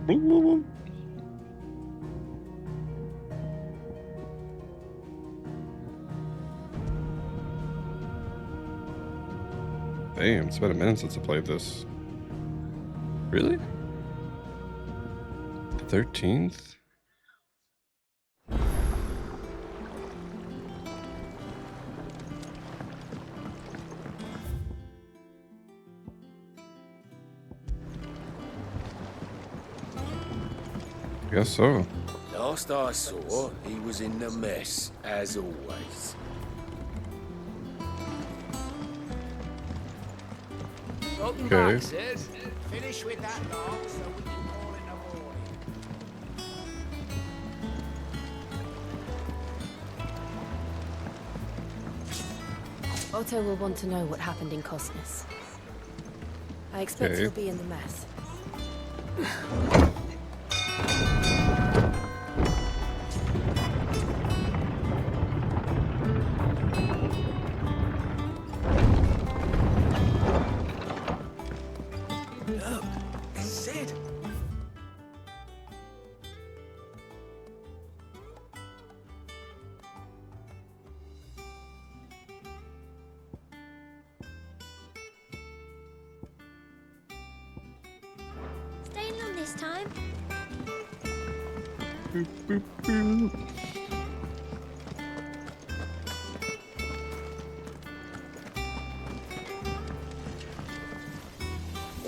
Damn, it's been a minute since I played this. Really? The 13th? I guess so. Last I saw, he was in the mess, as always. Welcome Okay. back, Sid. Finish with that log so we can call it a morning. Otto will want to know what happened in Cosnus. I expect Okay. he'll be in the mess. Look, Sid. Staying long this time? Boop, boop, boop.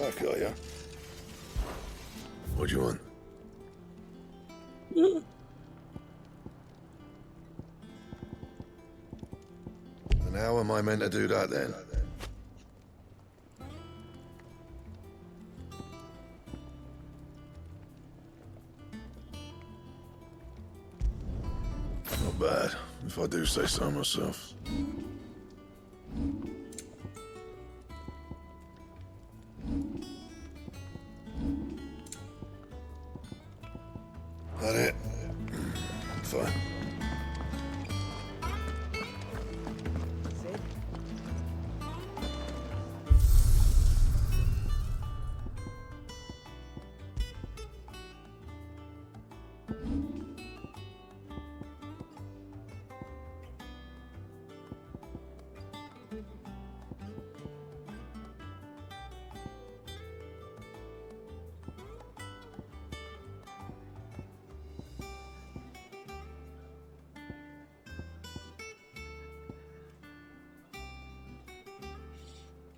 I got ya. What do you want? And how am I meant to do that then? Not bad, if I do say so myself. That it? Fine. Sid?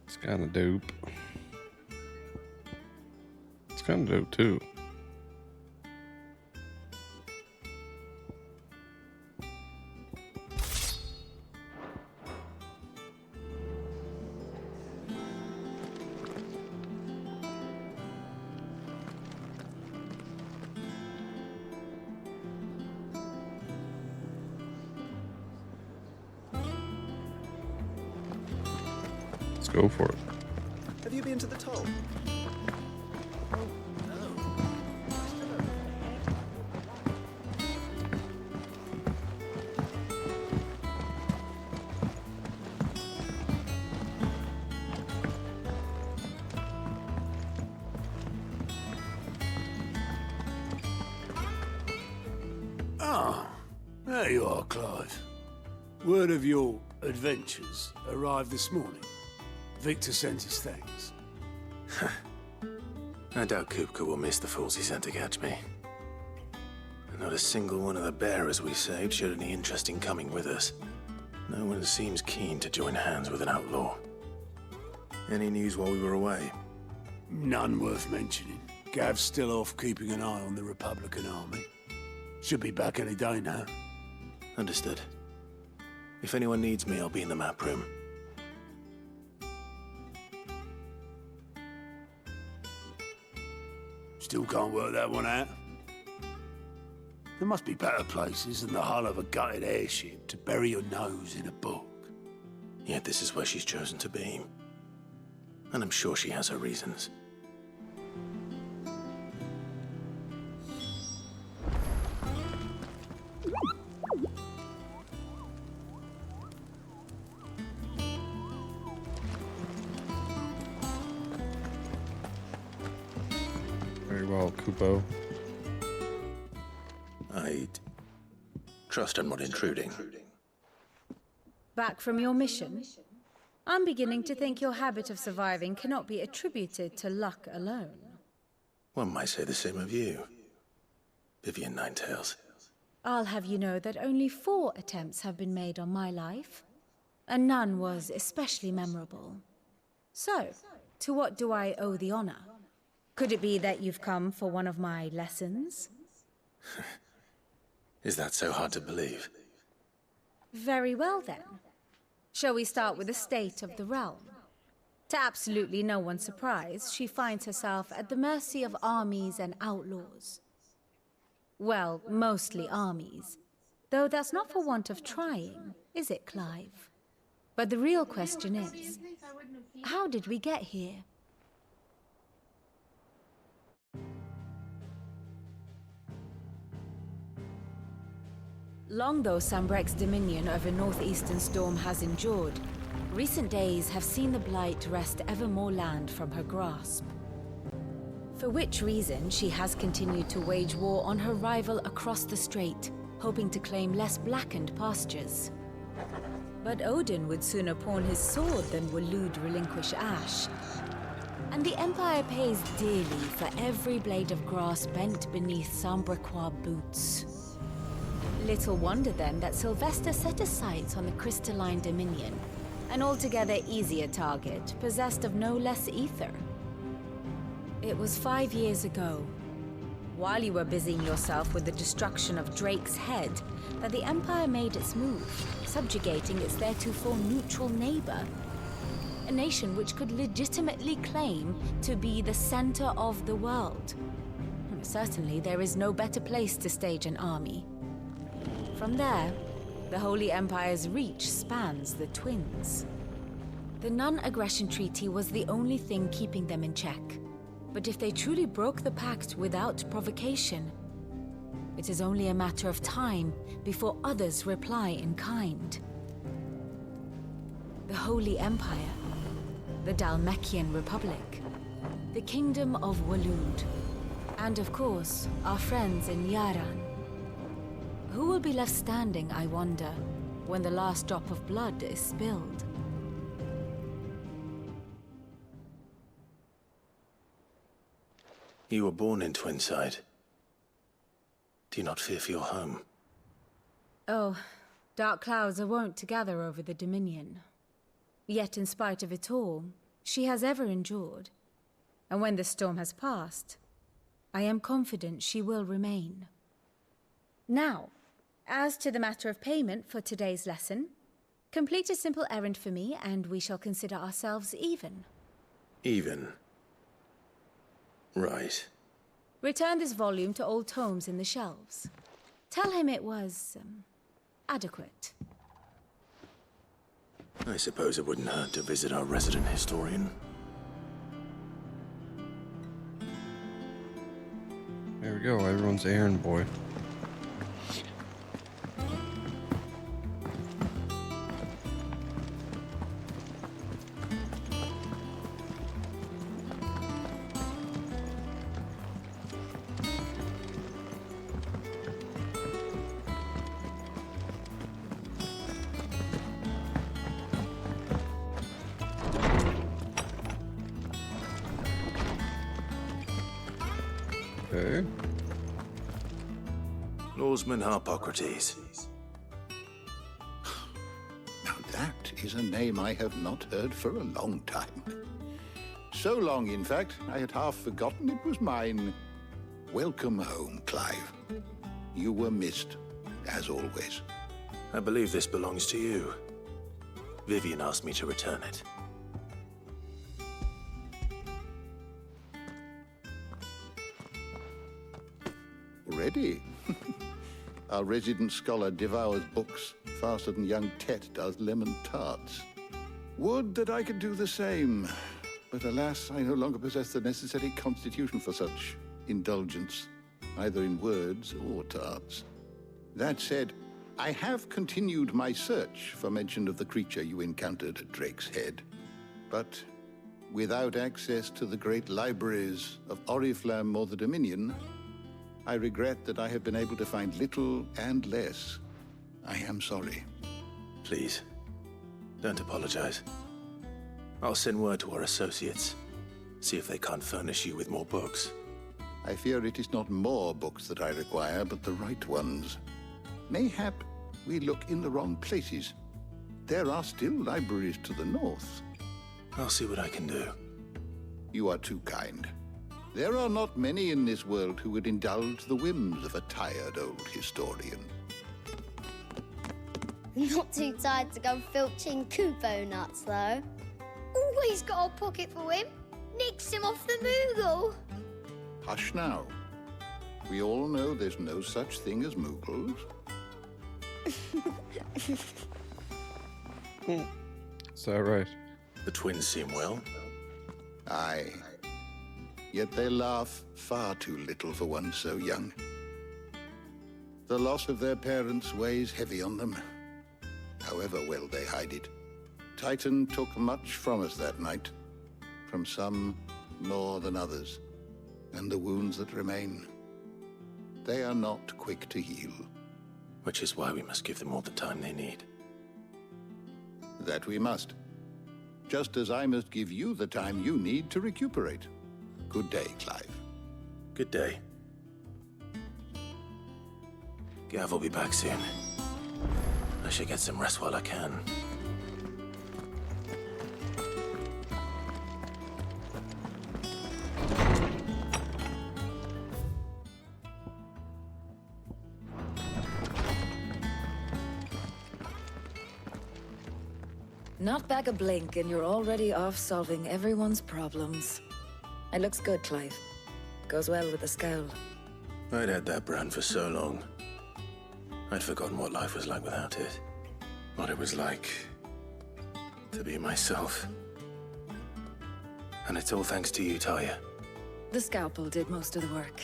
It's kind of dope. It's kind of dope too. Let's go for it. Have you been to the toll? Ah, there you are, Clive. Word of your adventures arrived this morning. Victor sent his thanks. I doubt Kupka will miss the fools he sent to catch me. And not a single one of the bearers we saved showed any interest in coming with us. No one seems keen to join hands with an outlaw. Any news while we were away? None worth mentioning. Gav's still off keeping an eye on the Republican army. Should be back any day now. Understood. If anyone needs me, I'll be in the map room. Still can't work that one out. There must be better places than the hull of a gutted airship to bury your nose in a book. Yet this is where she's chosen to be. And I'm sure she has her reasons. Very well, Kupo. I trust I'm not intruding. Back from your mission? I'm beginning to think your habit of surviving cannot be attributed to luck alone. One might say the same of you, Vivian Ninetails. I'll have you know that only 4 attempts have been made on my life, and none was especially memorable. So, to what do I owe the honor? Could it be that you've come for one of my lessons? Is that so hard to believe? Very well then. Shall we start with the state of the realm? To absolutely no one's surprise, she finds herself at the mercy of armies and outlaws. Well, mostly armies. Though that's not for want of trying, is it, Clive? But the real question is, how did we get here? Long though Sambrek's dominion over northeastern Storm has endured, recent days have seen the Blight wrest ever more land from her grasp. For which reason, she has continued to wage war on her rival across the strait, hoping to claim less blackened pastures. But Odin would sooner pawn his sword than Waloed relinquish Ash. And the Empire pays dearly for every blade of grass bent beneath Sambrequois boots. Little wonder then that Sylvester set his sights on the crystalline dominion, an altogether easier target, possessed of no less ether. It was 5 years ago, while you were busying yourself with the destruction of Drake's head, that the Empire made its move, subjugating its theretofore neutral neighbor. A nation which could legitimately claim to be the center of the world. Certainly, there is no better place to stage an army. From there, the Holy Empire's reach spans the Twins. The non-aggression treaty was the only thing keeping them in check. But if they truly broke the pact without provocation, it is only a matter of time before others reply in kind. The Holy Empire, the Dhalmekian Republic, the Kingdom of Waloed, and of course, our friends in Yaran. Who will be left standing, I wonder, when the last drop of blood is spilled? You were born in Twinside. Do you not fear for your home? Oh, dark clouds are wont to gather over the Dominion. Yet in spite of it all, she has ever endured. And when the storm has passed, I am confident she will remain. Now, as to the matter of payment for today's lesson, complete a simple errand for me and we shall consider ourselves even. Even? Right. Return this volume to old tomes in the shelves. Tell him it was, adequate. I suppose it wouldn't hurt to visit our resident historian. There we go, everyone's errand boy. Okay. Lawsman Harpocrates. Now that is a name I have not heard for a long time. So long, in fact, I had half forgotten it was mine. Welcome home, Clive. You were missed, as always. I believe this belongs to you. Vivian asked me to return it. Already? Our resident scholar devours books faster than young Tet does lemon tarts. Would that I could do the same. But alas, I no longer possess the necessary constitution for such indulgence, either in words or tarts. That said, I have continued my search for mention of the creature you encountered at Drake's Head. But Without access to the great libraries of Oriflamme or the Dominion, I regret that I have been able to find little and less. I am sorry. Please, don't apologize. I'll send word to our associates. See if they can't furnish you with more books. I fear it is not more books that I require, but the right ones. Mayhap we look in the wrong places. There are still libraries to the north. I'll see what I can do. You are too kind. There are not many in this world who would indulge the whims of a tired old historian. Not too tired to go filching Kupo nuts, though. Always got a pocket for him. Nicks him off the Moogle. Hush now. We all know there's no such thing as Moogles. Is that right? The twins seem well. Aye. Yet they laugh far too little for one so young. The loss of their parents weighs heavy on them, however well they hide it. Titan took much from us that night, from some more than others, and the wounds that remain, they are not quick to heal. Which is why we must give them all the time they need. That we must. Just as I must give you the time you need to recuperate. Good day, Clive. Good day. Gav will be back soon. I should get some rest while I can. Not back a blink and you're already off solving everyone's problems. It looks good, Clive. Goes well with the scowl. I'd had that brand for so long. I'd forgotten what life was like without it. What it was like to be myself. And it's all thanks to you, Talia. The scalpel did most of the work.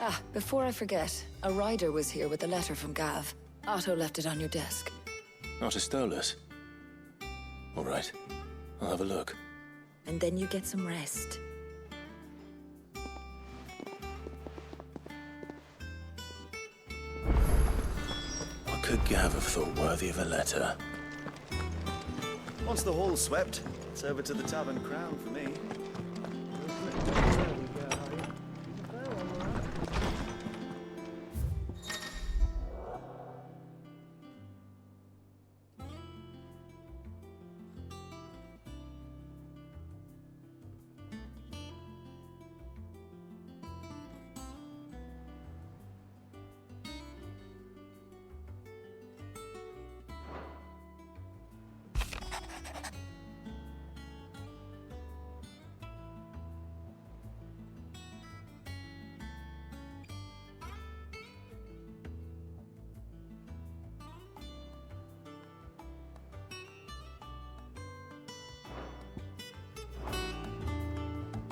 Ah, before I forget, a rider was here with a letter from Gav. Otto left it on your desk. Not a Stolas. All right, I'll have a look. And then you get some rest. What could Gav have thought worthy of a letter? Once the hall's swept, it's over to the Tavern Crown for me.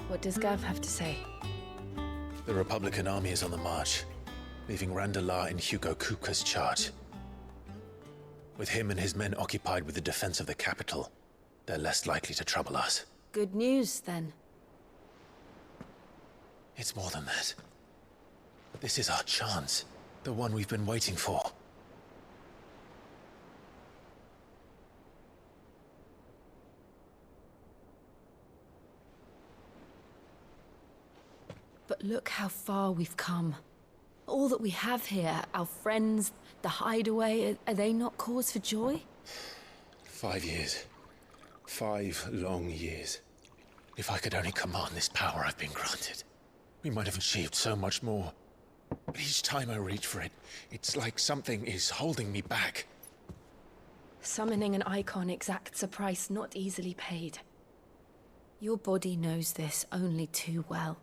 What does Gav have to say? The Republican army is on the march, leaving Randalar in Hugo Kupka's charge. With him and his men occupied with the defense of the capital, they're less likely to trouble us. Good news, then. It's more than that. This is our chance, the one we've been waiting for. But look how far we've come. All that we have here, our friends, the hideaway, are they not cause for joy? 5 years. 5 long years. If I could only command this power I've been granted, we might have achieved so much more. But each time I reach for it, it's like something is holding me back. Summoning an icon exacts a price not easily paid. Your body knows this only too well.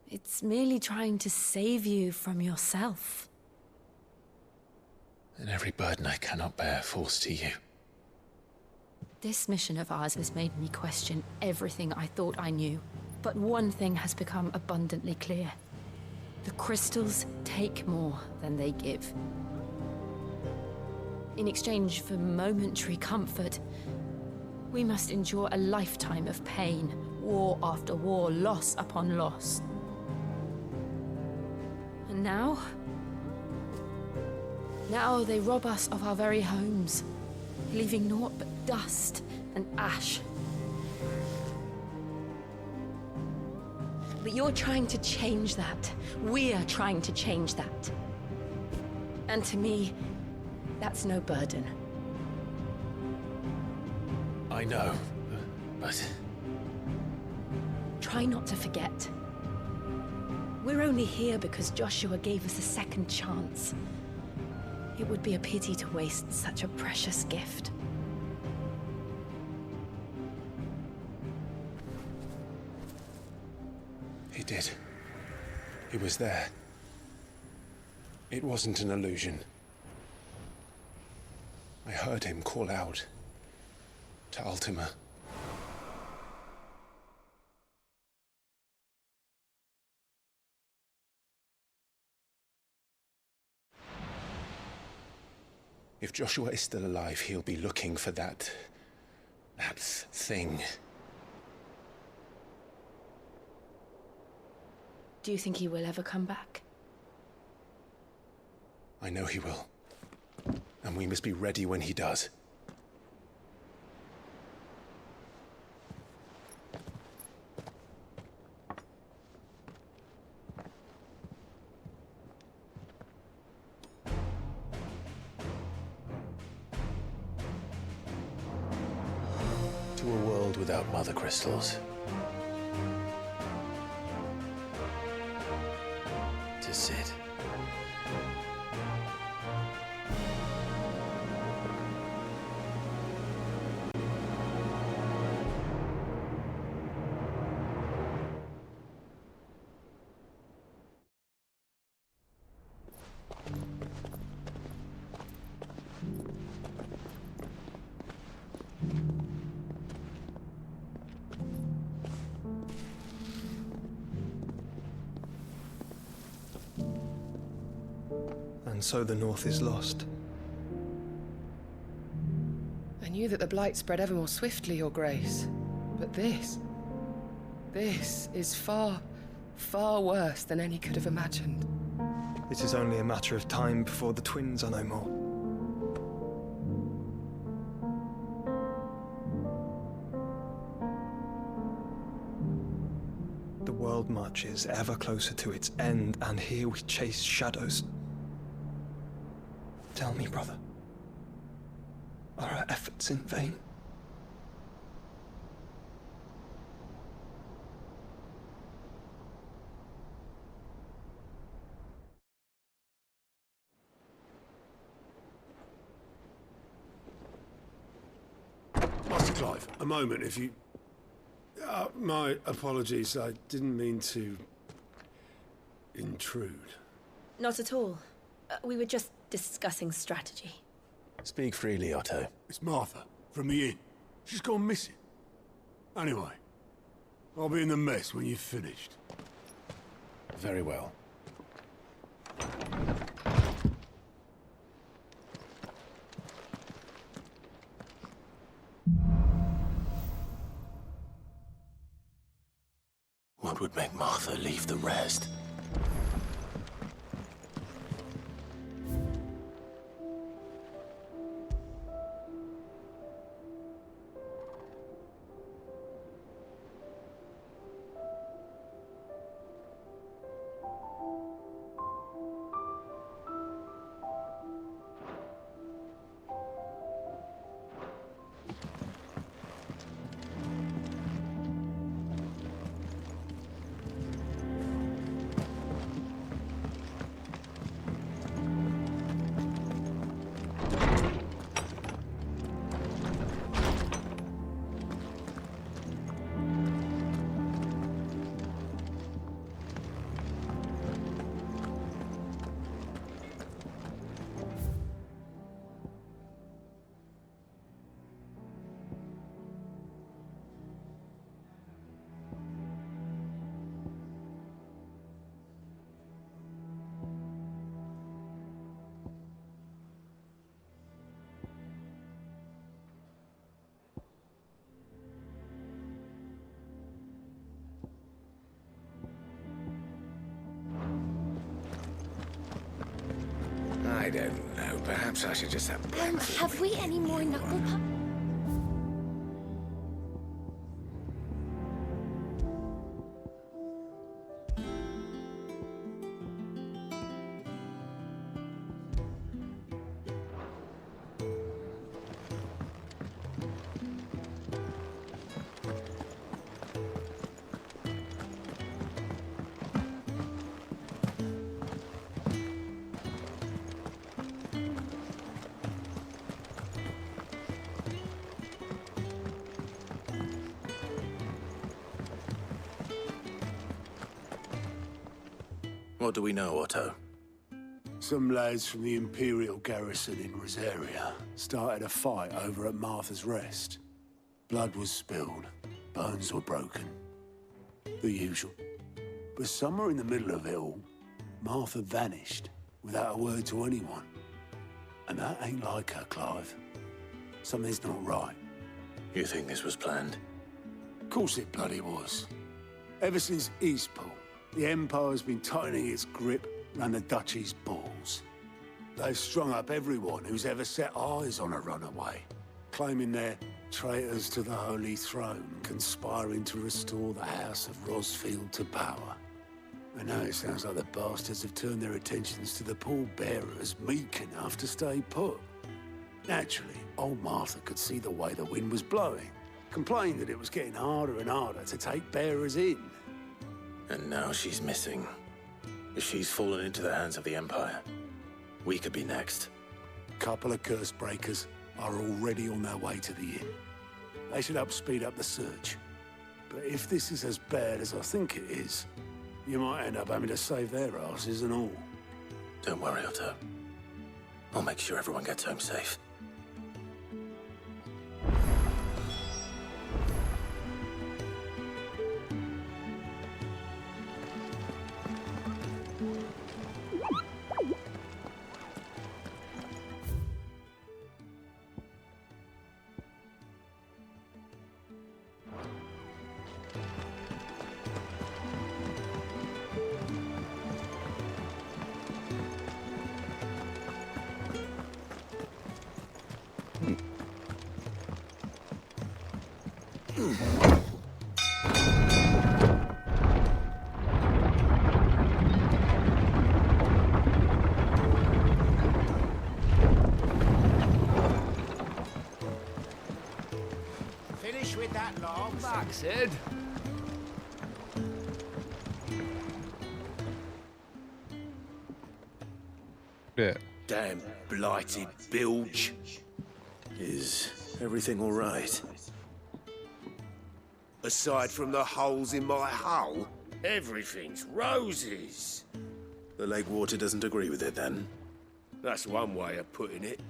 It's merely trying to save you from yourself. And every burden I cannot bear falls to you. This mission of ours has made me question everything I thought I knew. But one thing has become abundantly clear. The crystals take more than they give. In exchange for momentary comfort, We must endure a lifetime of pain, war after war, loss upon loss. And now? Now they rob us of our very homes, leaving naught but dust and ash. But you're trying to change that. We're trying to change that. And to me, that's no burden. I know, but... Try not to forget. We're only here because Joshua gave us a second chance. It would be a pity to waste such a precious gift. He did. He was there. It wasn't an illusion. I heard him call out to Ultima. If Joshua is still alive, he'll be looking for that thing. Do you think he will ever come back? I know he will. And we must be ready when he does. To a world without mother crystals. To Sid. And so the North is lost. I knew that the Blight spread ever more swiftly, Your Grace. But this is far, far worse than any could have imagined. It is only a matter of time before the twins are no more. The world marches ever closer to its end, and here we chase shadows. Tell me, brother, are our efforts in vain? Master Clive, a moment, if you... my apologies, I didn't mean to... intrude. Not at all. We were just discussing strategy. Speak freely, Otto. It's Martha, from the inn. She's gone missing. Anyway, I'll be in the mess when you've finished. Very well. What would make Martha leave the rest? I don't know. Perhaps I should just have breakfast. Have we any more knuckle puck? What do we know, Otto? Some lads from the Imperial garrison in Rosaria started a fight over at Martha's Rest. Blood was spilled, bones were broken. The usual. But somewhere in the middle of it all, Martha vanished without a word to anyone. And that ain't like her, Clive. Something's not right. You think this was planned? Of course it bloody was. Ever since Eastpool, the Empire's been tightening its grip around the Duchy's balls. They've strung up everyone who's ever set eyes on a runaway, claiming they're traitors to the Holy Throne, conspiring to restore the House of Rosfield to power. And now it sounds like the bastards have turned their attentions to the pallbearers meek enough to stay put. Naturally, old Martha could see the way the wind was blowing, complained that it was getting harder and harder to take bearers in. And now she's missing. If she's fallen into the hands of the Empire, we could be next. Couple of curse breakers are already on their way to the inn. They should help speed up the search. But if this is as bad as I think it is, you might end up having to save their asses and all. Don't worry, Otto. I'll make sure everyone gets home safe. Finish with that log. Back, Sid. Yeah. Damn blighted bilge. Is everything all right? Aside from the holes in my hull, everything's roses. The lake water doesn't agree with it, then? That's one way of putting it.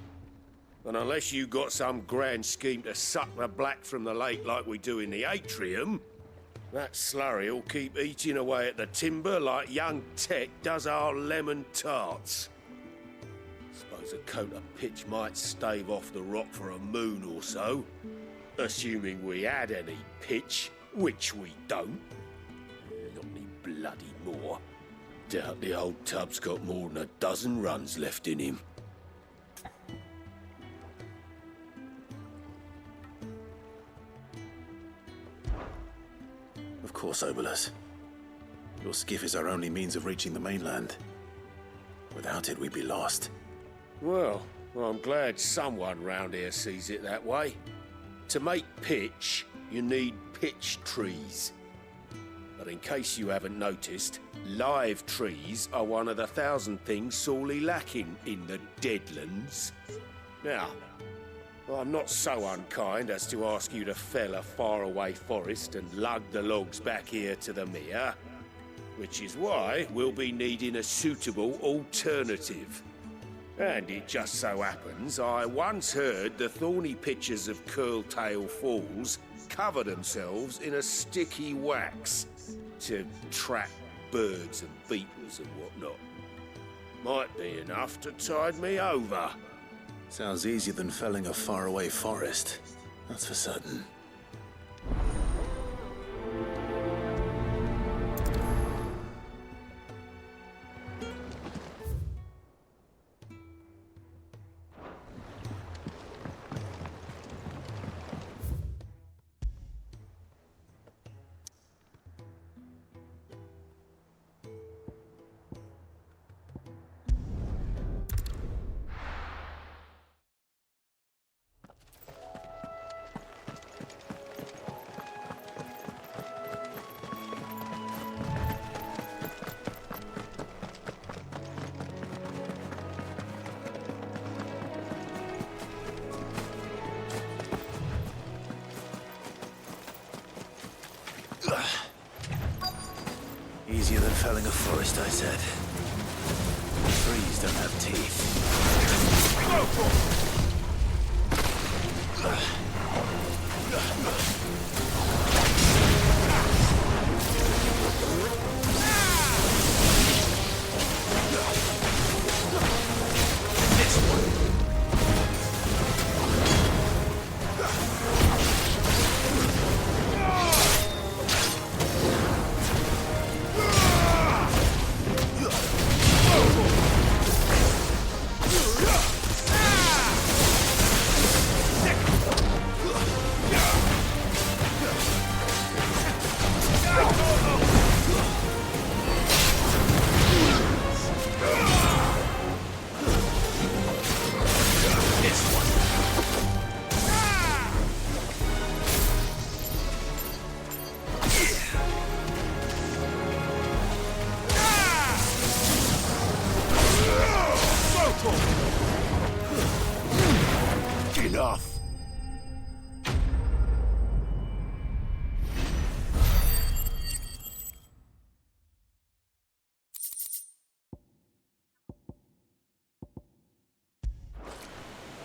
And unless you got some grand scheme to suck the black from the lake like we do in the atrium, that slurry'll keep eating away at the timber like young Tech does our lemon tarts. Suppose a coat of pitch might stave off the rock for a moon or so, assuming we had any pitch, which we don't. Not any bloody more. Doubt the old tub's got more than a dozen runs left in him. Of course, Obolus. Your skiff is our only means of reaching the mainland. Without it, we'd be lost. Well, I'm glad someone round here sees it that way. To make pitch, you need pitch trees. But in case you haven't noticed, live trees are one of the 1,000 things sorely lacking in the Deadlands. Now, I'm not so unkind as to ask you to fell a faraway forest and lug the logs back here to the mere, which is why we'll be needing a suitable alternative. And it just so happens I once heard the thorny pitchers of Curltail Falls cover themselves in a sticky wax to trap birds and beetles and whatnot. Might be enough to tide me over. Sounds easier than felling a faraway forest. That's for certain. easier than felling a forest, I said. Trees don't have teeth. Enough.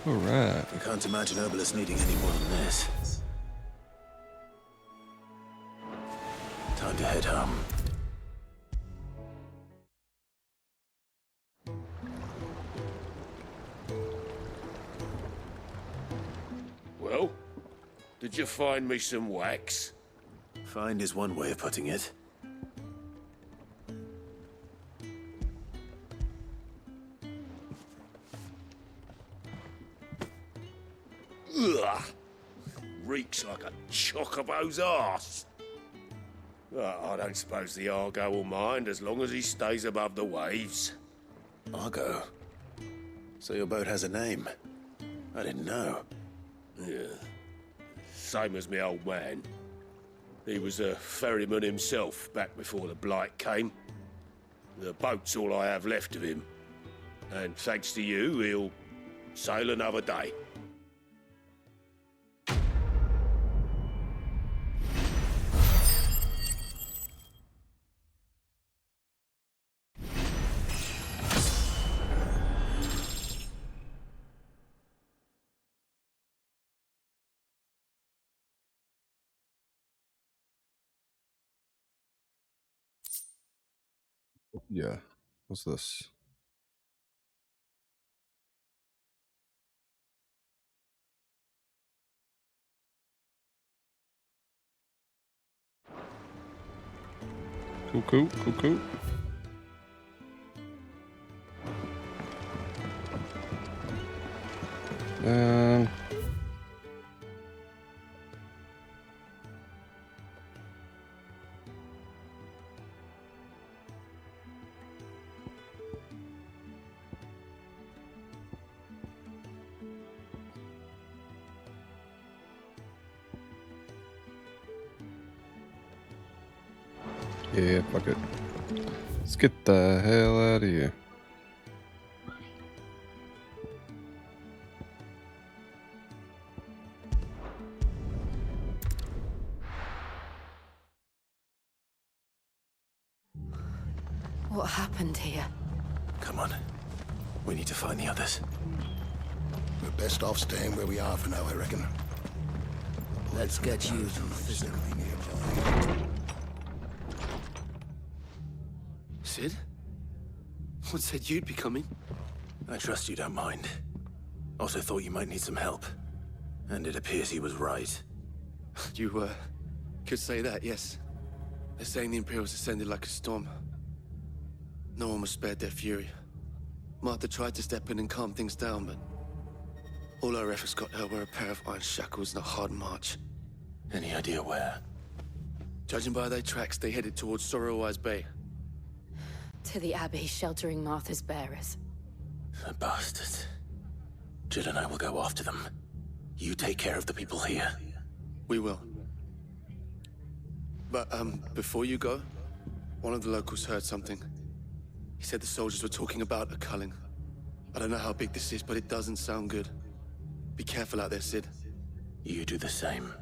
All right. I can't imagine Herbalist needing any more than this. Time to head home. Well, did you find me some wax? Find is one way of putting it. Ugh! Reeks like a chocobo's arse. I don't suppose the Argo will mind as long as he stays above the waves. Argo? So your boat has a name? I didn't know. Yeah. Same as me old man. He was a ferryman himself back before the Blight came. The boat's all I have left of him. And thanks to you, he'll sail another day. Yeah. What's this? Cool. Yeah, fuck it. Let's get the hell out of here. What happened here? Come on. We need to find the others. We're best off staying where we are for now, I reckon. Let's get you some physical. Sid? What said you'd be coming? I trust you don't mind. Also thought you might need some help. And it appears he was right. You, could say that, yes. They're saying the Imperials ascended like a storm. No one was spared their fury. Martha tried to step in and calm things down, but all our efforts got her were a pair of iron shackles and a hard march. Any idea where? Judging by their tracks, they headed towards Sorrowwise Bay. To the Abbey sheltering Martha's bearers. The bastards. Jill and I will go after them. You take care of the people here. We will. But, before you go, one of the locals heard something. He said the soldiers were talking about a culling. I don't know how big this is, but it doesn't sound good. Be careful out there, Sid. You do the same.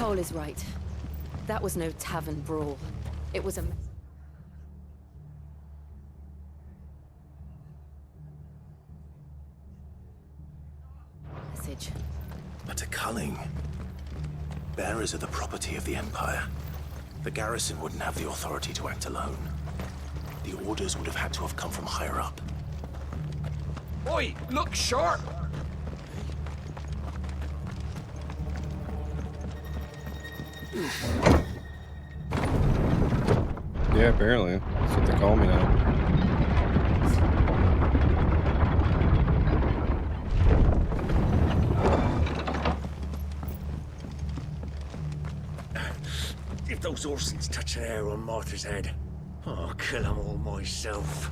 Cole is right. That was no tavern brawl. It was a... message. But a culling. Bearers are the property of the Empire. The garrison wouldn't have the authority to act alone. The orders would have had to have come from higher up. Oi, look sharp! Yeah, apparently. That's what they call me now. If those horses touch an hair on Martha's head, I'll kill them all myself.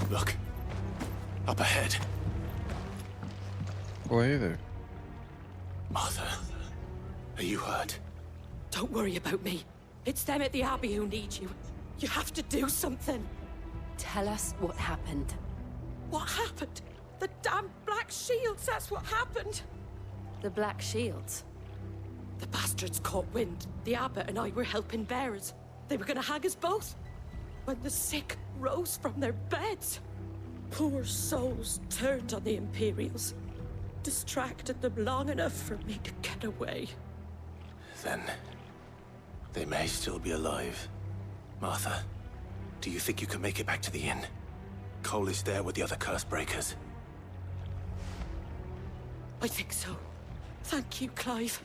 Look. Up ahead. Oh, hey there. Martha, are you hurt? Don't worry about me. It's them at the Abbey who need you. You have to do something. Tell us what happened. What happened? The damn Black Shields, that's what happened. The Black Shields? The bastards caught wind. The Abbot and I were helping bearers. They were gonna hang us both. When the sick rose from their beds, poor souls turned on the Imperials. Distracted them long enough for me to get away. Then they may still be alive. Martha, do you think you can make it back to the inn? Cole is there with the other curse breakers. I think so. Thank you, Clive.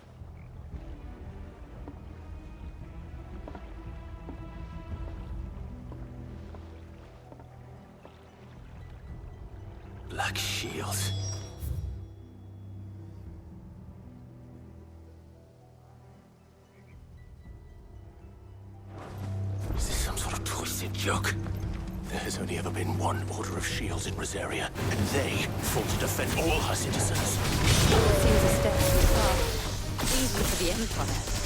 Black Shields. Is this some sort of twisted joke? There has only ever been one Order of Shields in Rosaria, and they fought to defend all her citizens. Seems a step too far. Easy for the Empire.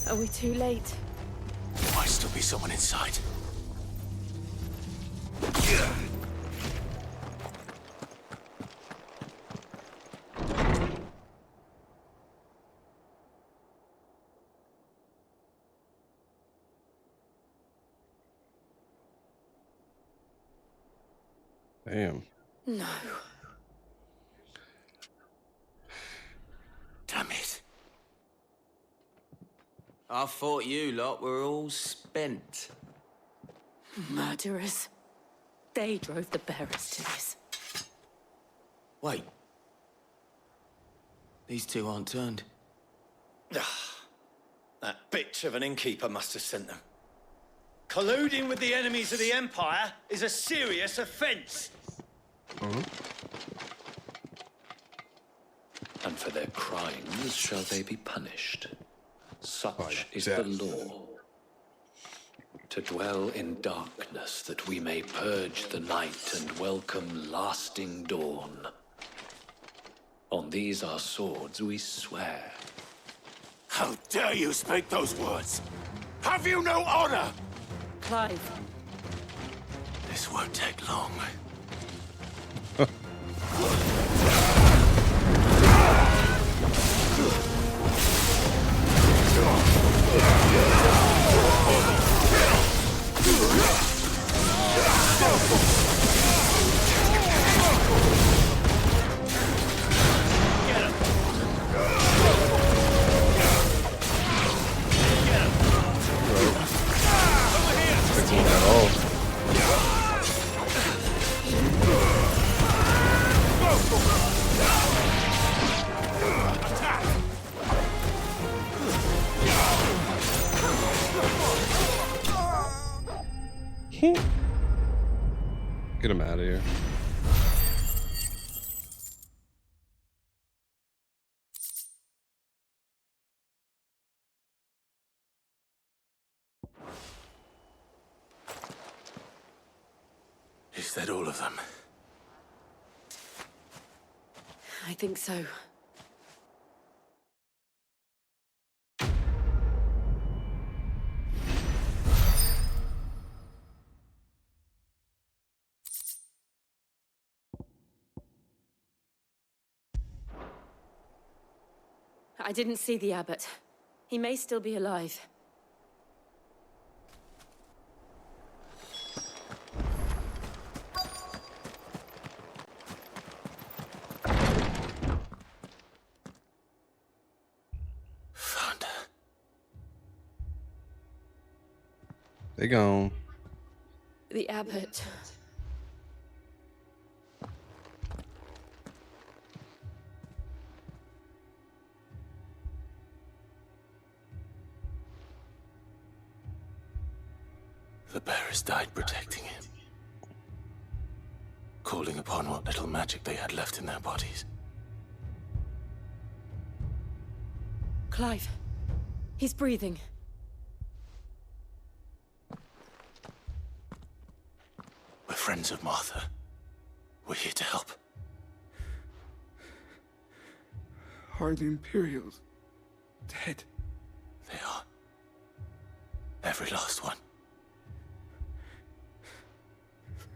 Are we too late? There might still be someone inside. Damn. No. Damn it. I thought you lot were all spent. Murderers. They drove the bearers to this. Wait. These two aren't turned. That bitch of an innkeeper must have sent them. Colluding with the enemies of the Empire is a serious offense. And for their crimes shall they be punished. Such is death. the law. to dwell in darkness that we may purge the night and welcome lasting dawn. On these our swords we swear. How dare you speak those words? Have you no honor? Clive. This won't take long. Get him out of here. Is that all of them? I think so. I didn't see the abbot. He may still be alive. Found her. They gone. The abbot. The bearers died protecting him. Calling upon what little magic they had left in their bodies. Clive. He's breathing. We're friends of Martha. We're here to help. Are the Imperials dead? They are. Every last one.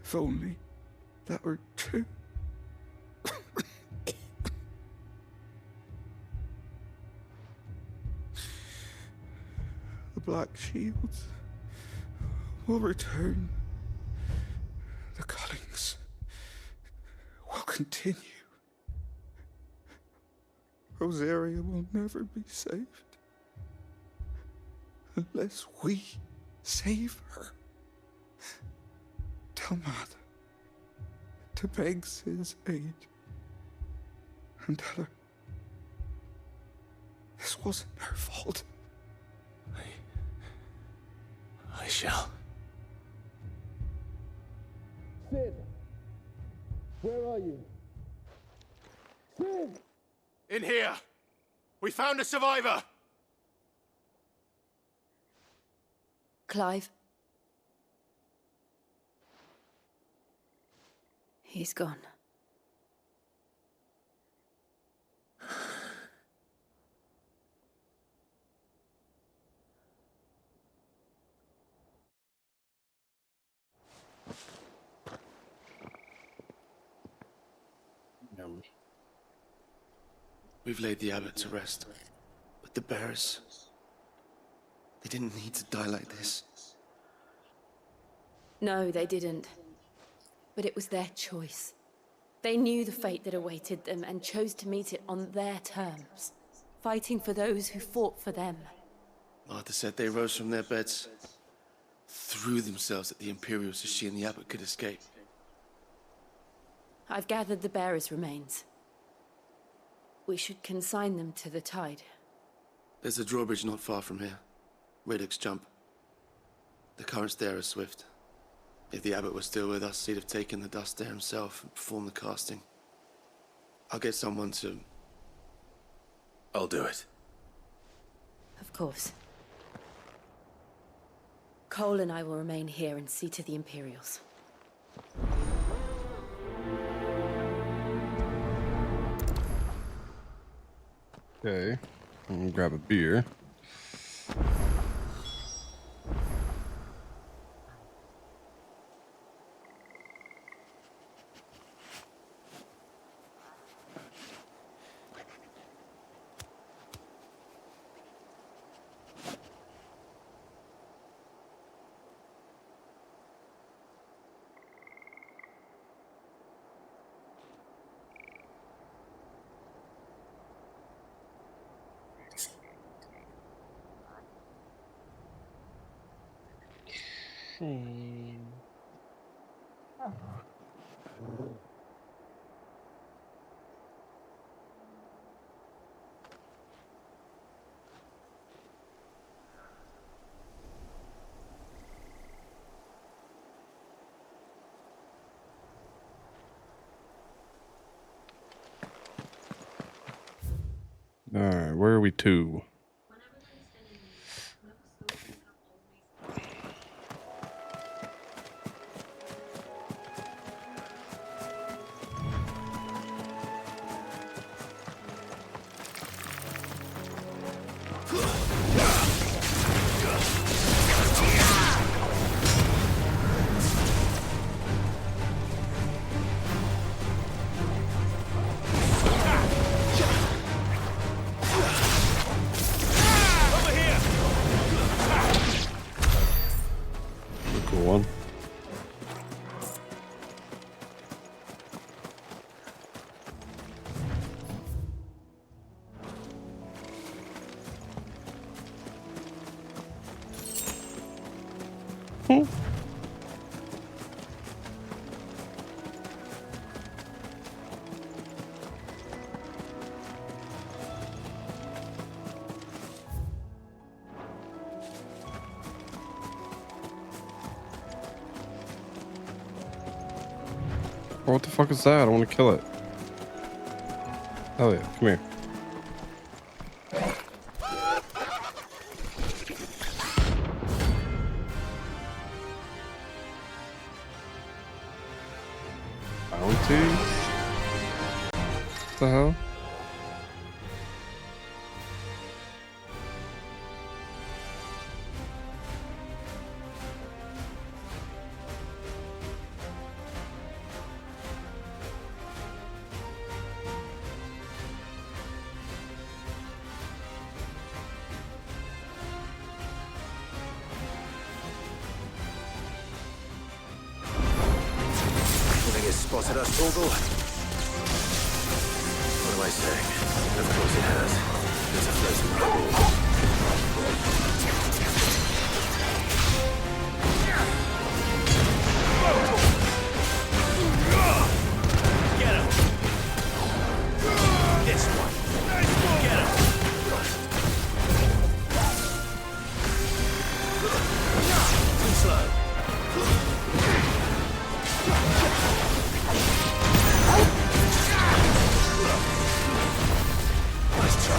If only that were true. The Black Shields will return. The cuttings will continue. Rosaria will never be saved unless we save her. Tell Matt to beg Sid's aid and tell her this wasn't her fault. I shall. Sid! Where are you? Sid! In here! We found a survivor! Clive. He's gone. We've laid the abbot to rest, but the bearers, they didn't need to die like this. No, they didn't. But it was their choice. They knew the fate that awaited them and chose to meet it on their terms, fighting for those who fought for them. Martha said they rose from their beds, threw themselves at the Imperials so she and the abbot could escape. I've gathered the bearers' remains. We should consign them to the tide. There's a drawbridge not far from here. Radix Jump. The currents there are swift. If the abbot was still with us, he'd have taken the dust there himself and performed the casting. I'll get someone to... I'll do it. Of course. Cole and I will remain here and see to the Imperials. Okay, I'm gonna grab a beer. All right, where are we to? Cool one. Oh, what the fuck is that? I want to kill it. Hell yeah, come here. Bounty? What the hell? Spotted us, Torgal? What am I saying? Of course it has. There's a floating bubble. Get him! This one! Get him! Too slow. Nice try.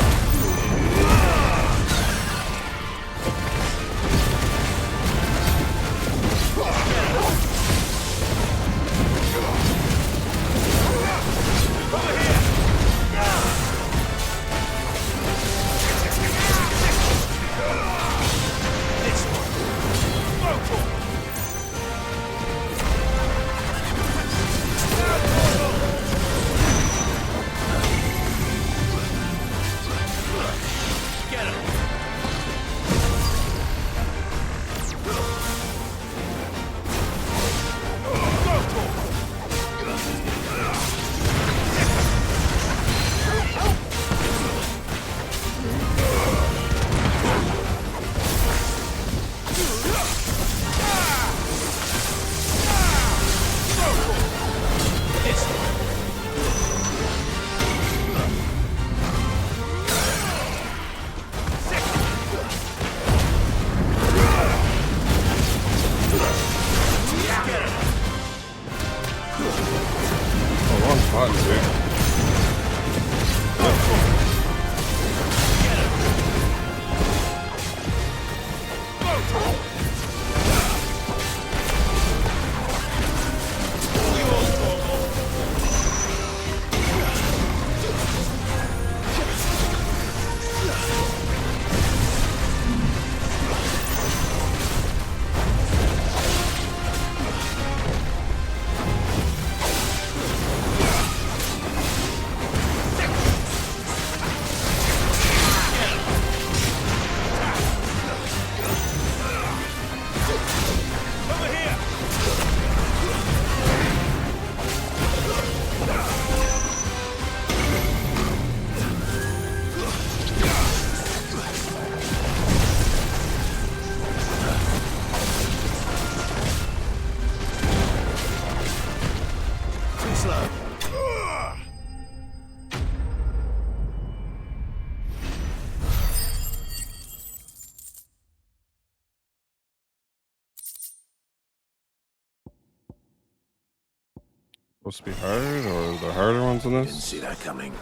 Supposed to be hard, or the harder ones in this? Didn't see that coming.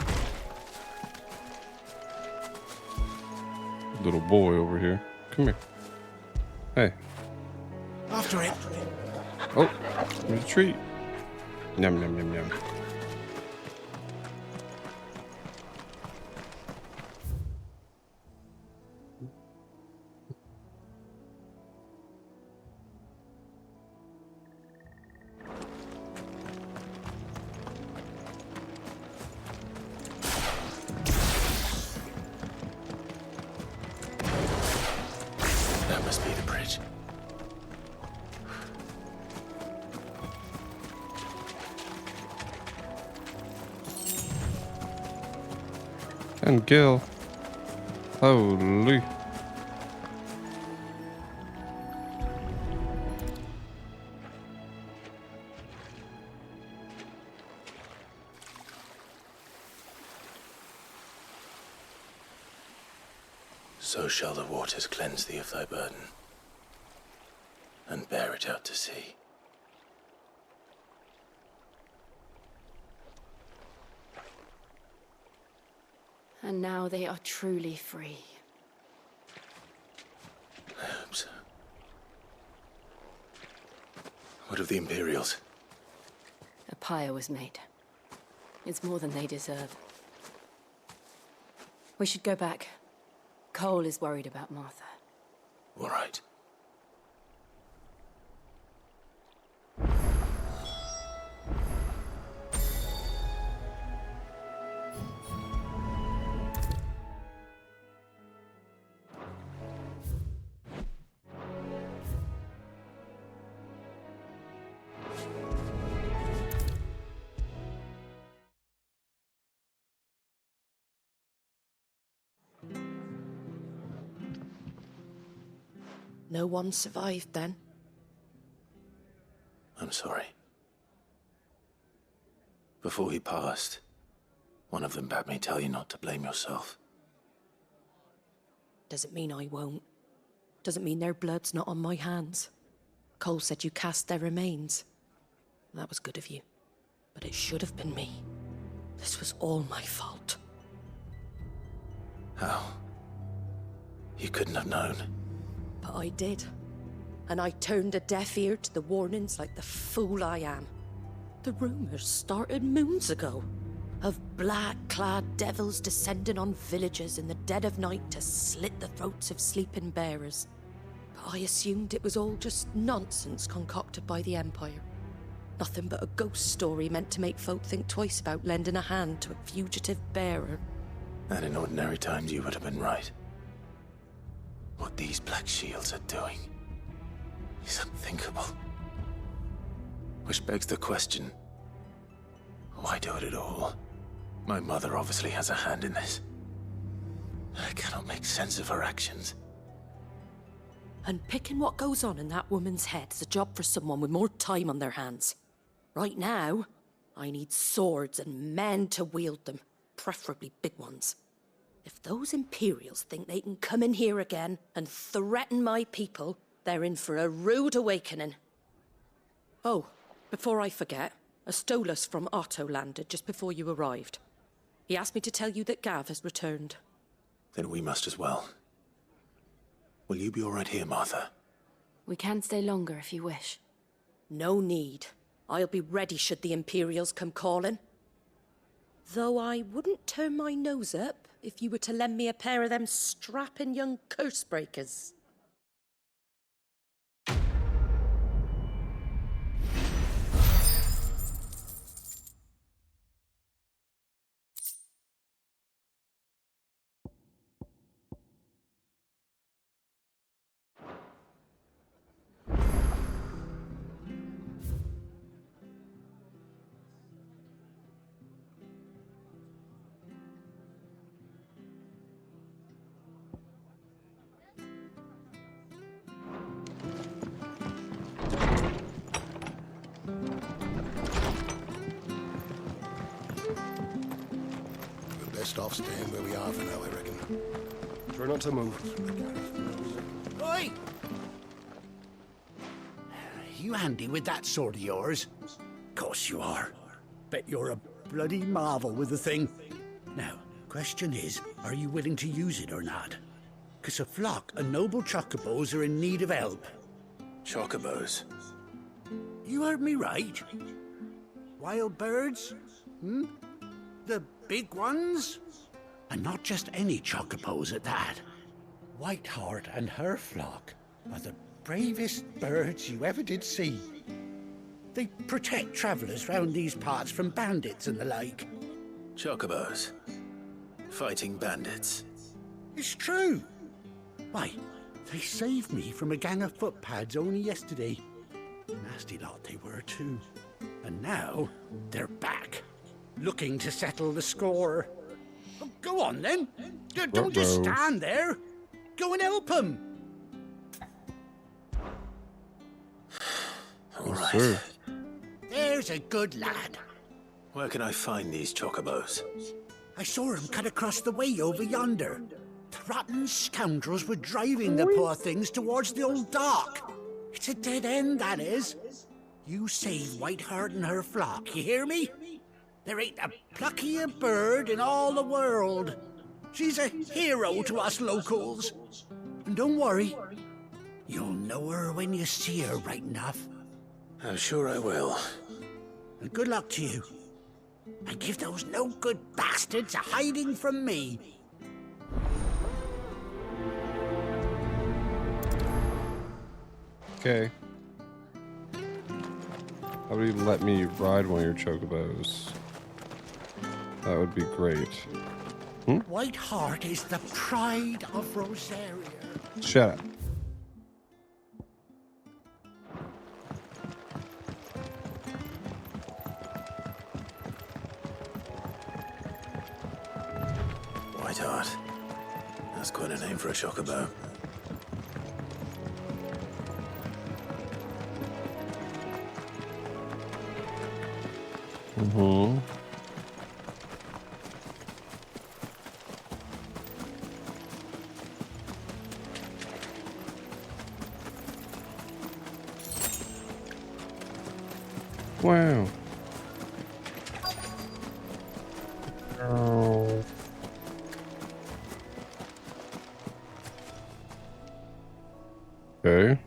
Little boy over here. Come here. Hey. After it. Oh, there's a treat. Yum, yum, yum, yum. That must be the bridge. And Gil. Holy. So shall the waters cleanse thee of thy burden, and bear it out to sea. And now they are truly free. I hope so. What of the Imperials? A pyre was made. It's more than they deserve. We should go back. Cole is worried about Martha. All right. No one survived then? I'm sorry. Before he passed, one of them bade me tell you not to blame yourself. Doesn't mean I won't. Doesn't mean their blood's not on my hands. Cole said you cast their remains. That was good of you. But it should have been me. This was all my fault. How? You couldn't have known. But I did. And I turned a deaf ear to the warnings like the fool I am. The rumors started moons ago. Of black-clad devils descending on villages in the dead of night to slit the throats of sleeping bearers. But I assumed it was all just nonsense concocted by the Empire. Nothing but a ghost story meant to make folk think twice about lending a hand to a fugitive bearer. And in ordinary times you would have been right. What these Black Shields are doing is unthinkable. Which begs the question, why do it at all? My mother obviously has a hand in this. I cannot make sense of her actions. And picking what goes on in that woman's head is a job for someone with more time on their hands. Right now, I need swords and men to wield them, preferably big ones. If those Imperials think they can come in here again and threaten my people, they're in for a rude awakening. Oh, before I forget, a Stolas from Otto landed just before you arrived. He asked me to tell you that Gav has returned. Then we must as well. Will you be all right here, Martha? We can stay longer if you wish. No need. I'll be ready should the Imperials come calling. Though I wouldn't turn my nose up if you were to lend me a pair of them strapping young curse breakers. Best off staying where we are for now, I reckon. Try not to move. Oi! You handy with that sword of yours? Course you are. bet you're a bloody marvel with the thing. Now, question is, are you willing to use it or not? 'Cause a flock of noble chocobos are in need of help. Chocobos? You heard me right. Wild birds? Hmm? The big ones? And not just any chocobos at that. Whiteheart and her flock are the bravest birds you ever did see. They protect travellers round these parts from bandits and the like. Chocobos? Fighting bandits? It's true. Why, they saved me from a gang of footpads only yesterday. Nasty lot they were too. And now they're back, looking to settle the score. Oh, go on then. Don't just stand there. Go and help them. All right. There's a good lad. Where can I find these chocobos? I saw him cut across the way over yonder. The rotten scoundrels were driving the poor things towards the old dock. It's a dead end, that is. You save Whiteheart and her flock, you hear me? There ain't a pluckier bird in all the world. She's a hero to us locals. And don't worry, you'll know her when you see her right enough. I'm sure I will. And good luck to you. And give those no-good bastards a hiding from me. Okay. How do you let me ride one of your chocobos? That would be great. Whiteheart is the pride of Rosaria. Shut up. Whiteheart. That's quite a name for a chocobo. Mm-hmm. Wow. Oh. Okay.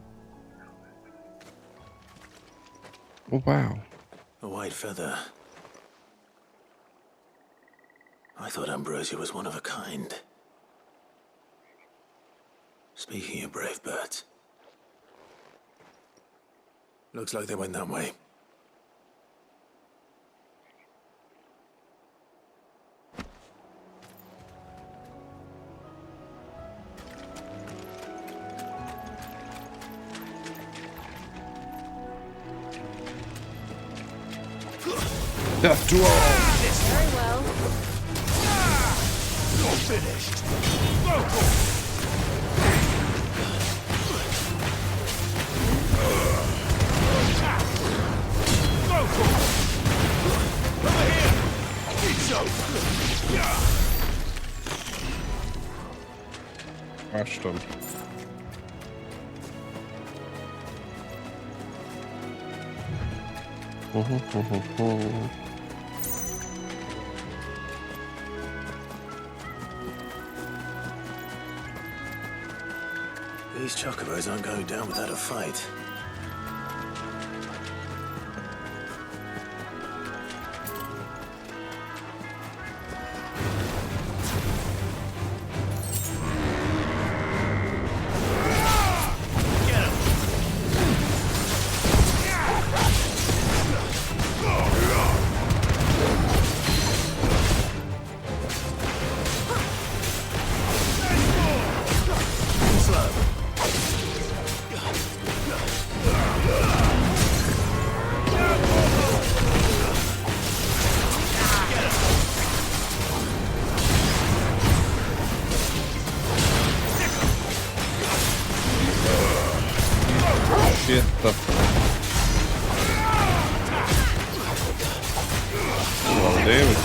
Oh, wow. A white feather. I thought Ambrosia was one of a kind. Speaking of brave birds. Looks like they went that way. Death to all! Very well. You're finished. Over here! It's over! Crushed him. These chocobos aren't going down without a fight. Shit the a lot of damage.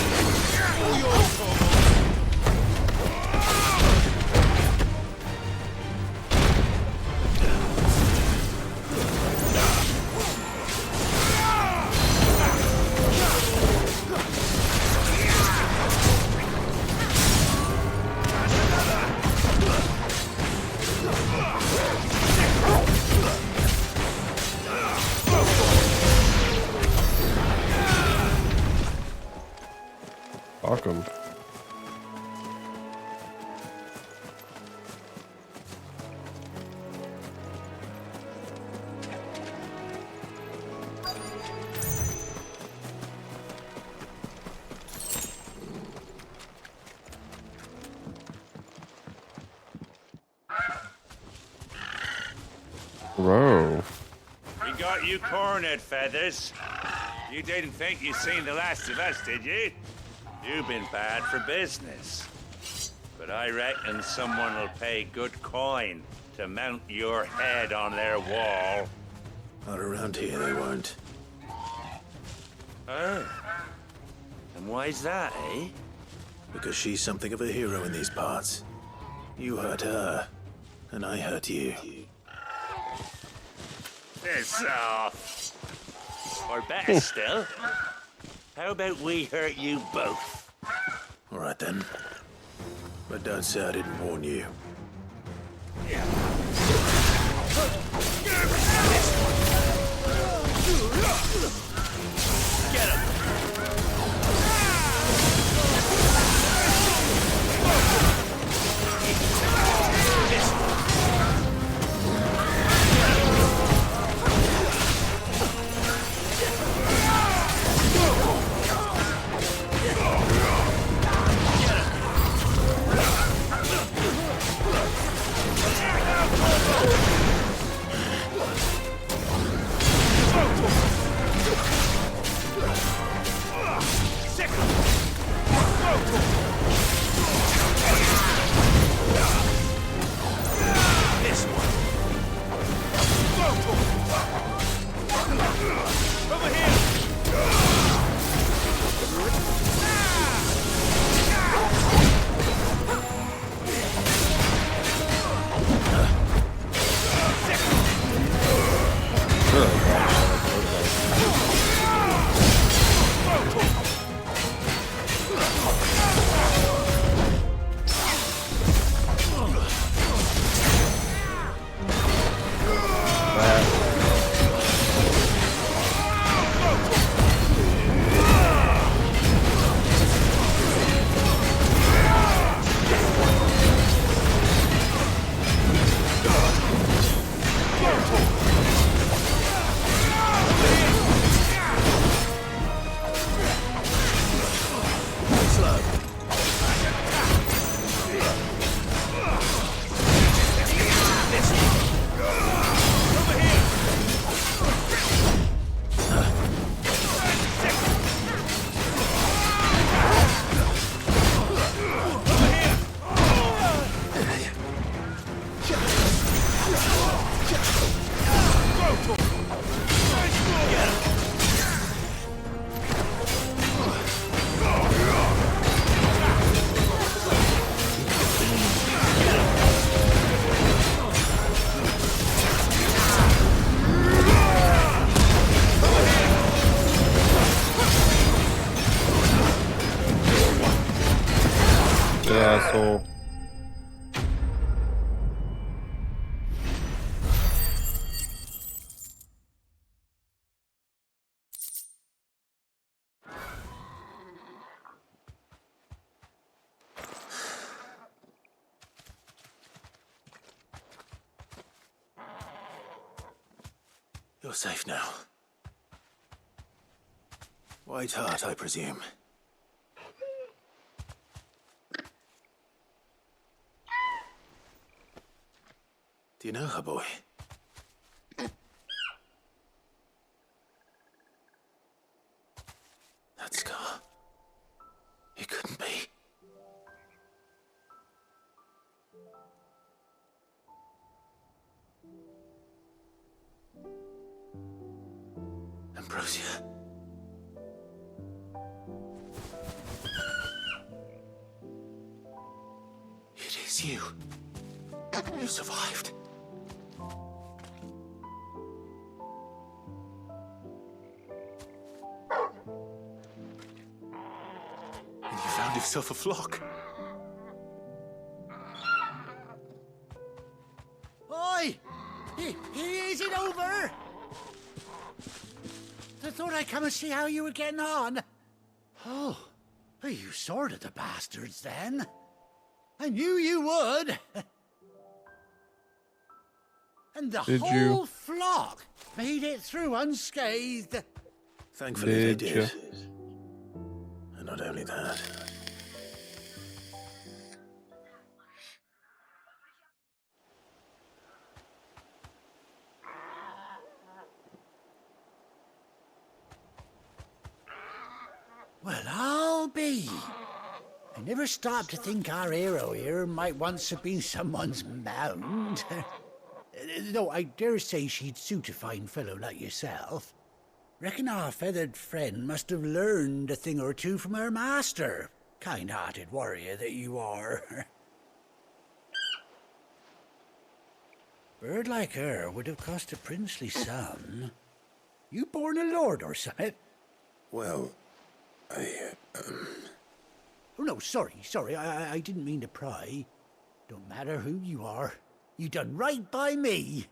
Whoa. We got you cornered, Feathers. You didn't think you'd seen the last of us, did you? You've been bad for business. But I reckon someone will pay good coin to mount your head on their wall. Not around here, they won't. Oh. And why's that, eh? Because she's something of a hero in these parts. You hurt her, and I hurt you. Piss off. Or better still, how about we hurt you both? All right then. But don't say I didn't warn you. Get him! Asshole. You're safe now. White Heart, I presume. Do you know her, boy? That scar. It couldn't be. Ambrosia. It is you. You survived. And you found yourself a flock. Oi! Is it over? I thought I'd come and see how you were getting on. Oh, you sorted the bastards then. I knew you would. And the whole flock made it through unscathed. Thankfully they did. And not only that. me. I never stopped to think our hero here might once have been someone's mount. Though I dare say she'd suit a fine fellow like yourself. Reckon our feathered friend must have learned a thing or two from her master. Kind-hearted warrior that you are. Bird like her would have cost a princely sum. You born a lord or something? Well, Oh, no, sorry. I didn't mean to pry. Don't matter who you are. You done right by me.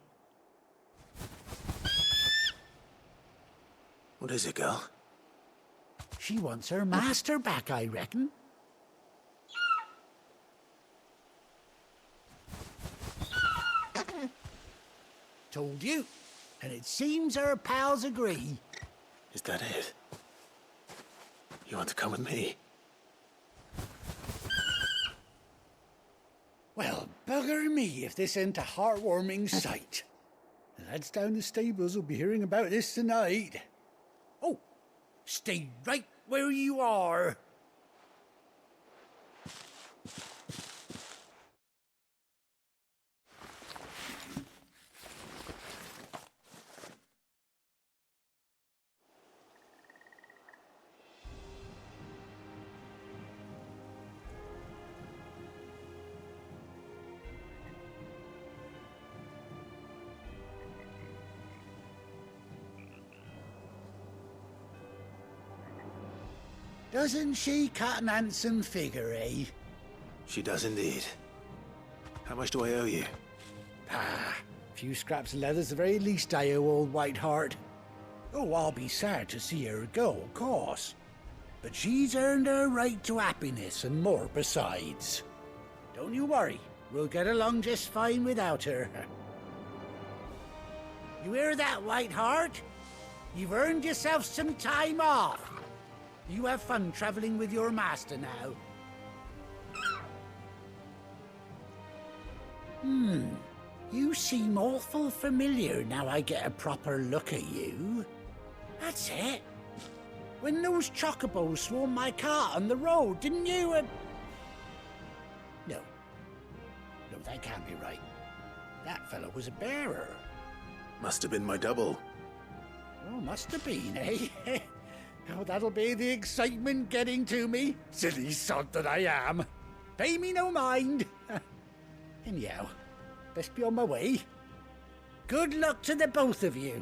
What is it, girl? She wants her master back, I reckon. Told you. And it seems her pals agree. Is that it? You want to come with me? Well, bugger me if this ain't a heartwarming sight. The lads down the stables will be hearing about this tonight. Oh, stay right where you are. Doesn't she cut an handsome figure, eh? She does indeed. How much do I owe you? Ah, a few scraps of leather's the very least I owe old Whiteheart. Oh, I'll be sad to see her go, of course. But she's earned her right to happiness and more besides. Don't you worry, we'll get along just fine without her. You hear that, Whiteheart? You've earned yourself some time off. You have fun traveling with your master now. You seem awful familiar now I get a proper look at you. That's it. When those chocobos swarmed my cart on the road, didn't you? No, that can't be right. That fellow was a bearer. Must have been my double. Oh, must have been, eh? Oh, that'll be the excitement getting to me. Silly sod that I am. Pay me no mind. Anyhow, best be on my way. Good luck to the both of you.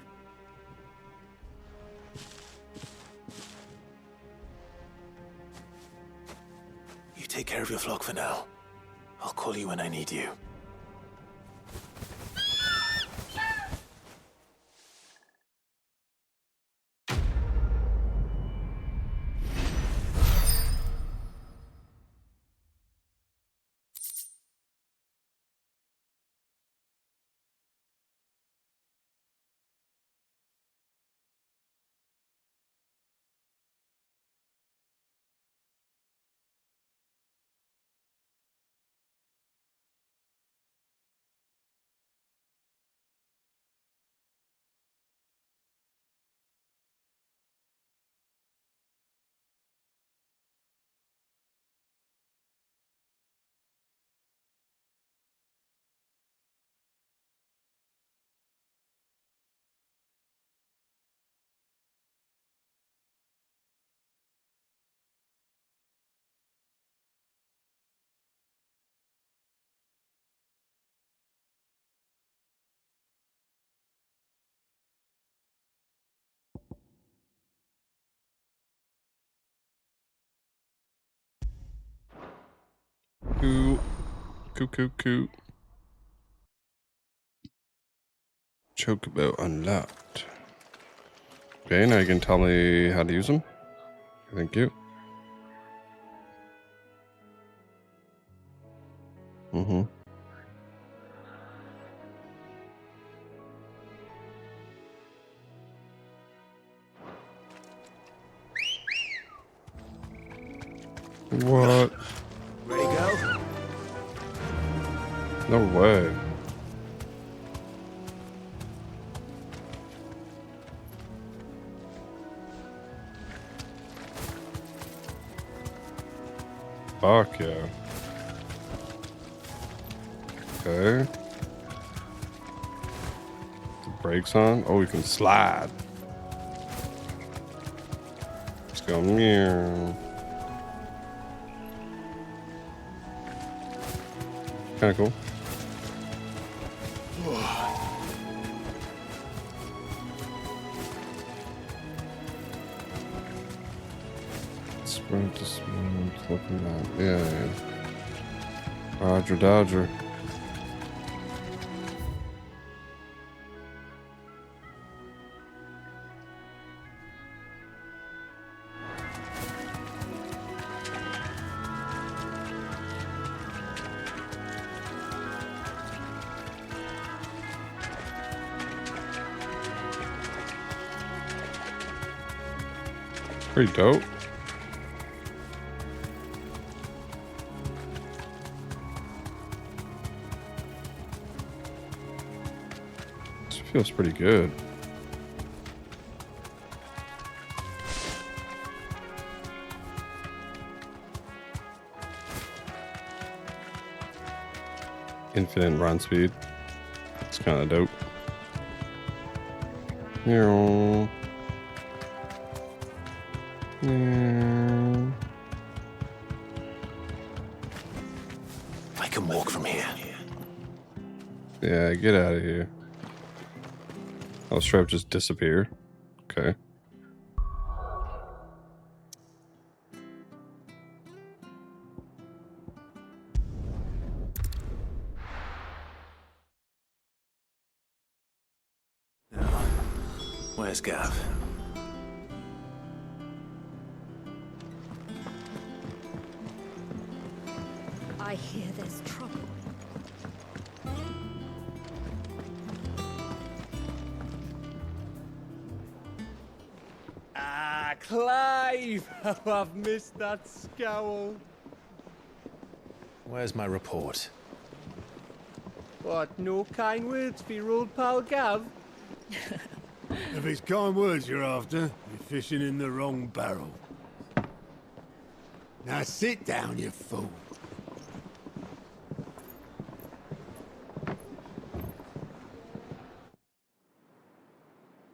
You take care of your flock for now. I'll call you when I need you. Coo. Chocobo unlocked. Okay, now you can tell me how to use them. Thank you. What? Ready, go? No way. Fuck yeah. Okay. The brakes on. Oh, we can slide. Let's go. Meow. Kind of cool. Sprint to smooth, looking at. Yeah. Roger Dodger. Pretty dope. This feels pretty good. Infinite run speed. It's kind of dope. Yeah. I can walk from here. Yeah, get out of here. Oh, Strap just disappeared. Okay. Where's Gav? I hear there's trouble. Ah, Clive! How I've missed that scowl. Where's my report? What, no kind words for your old pal Gav? If it's kind words you're after, you're fishing in the wrong barrel. Now sit down, you fool.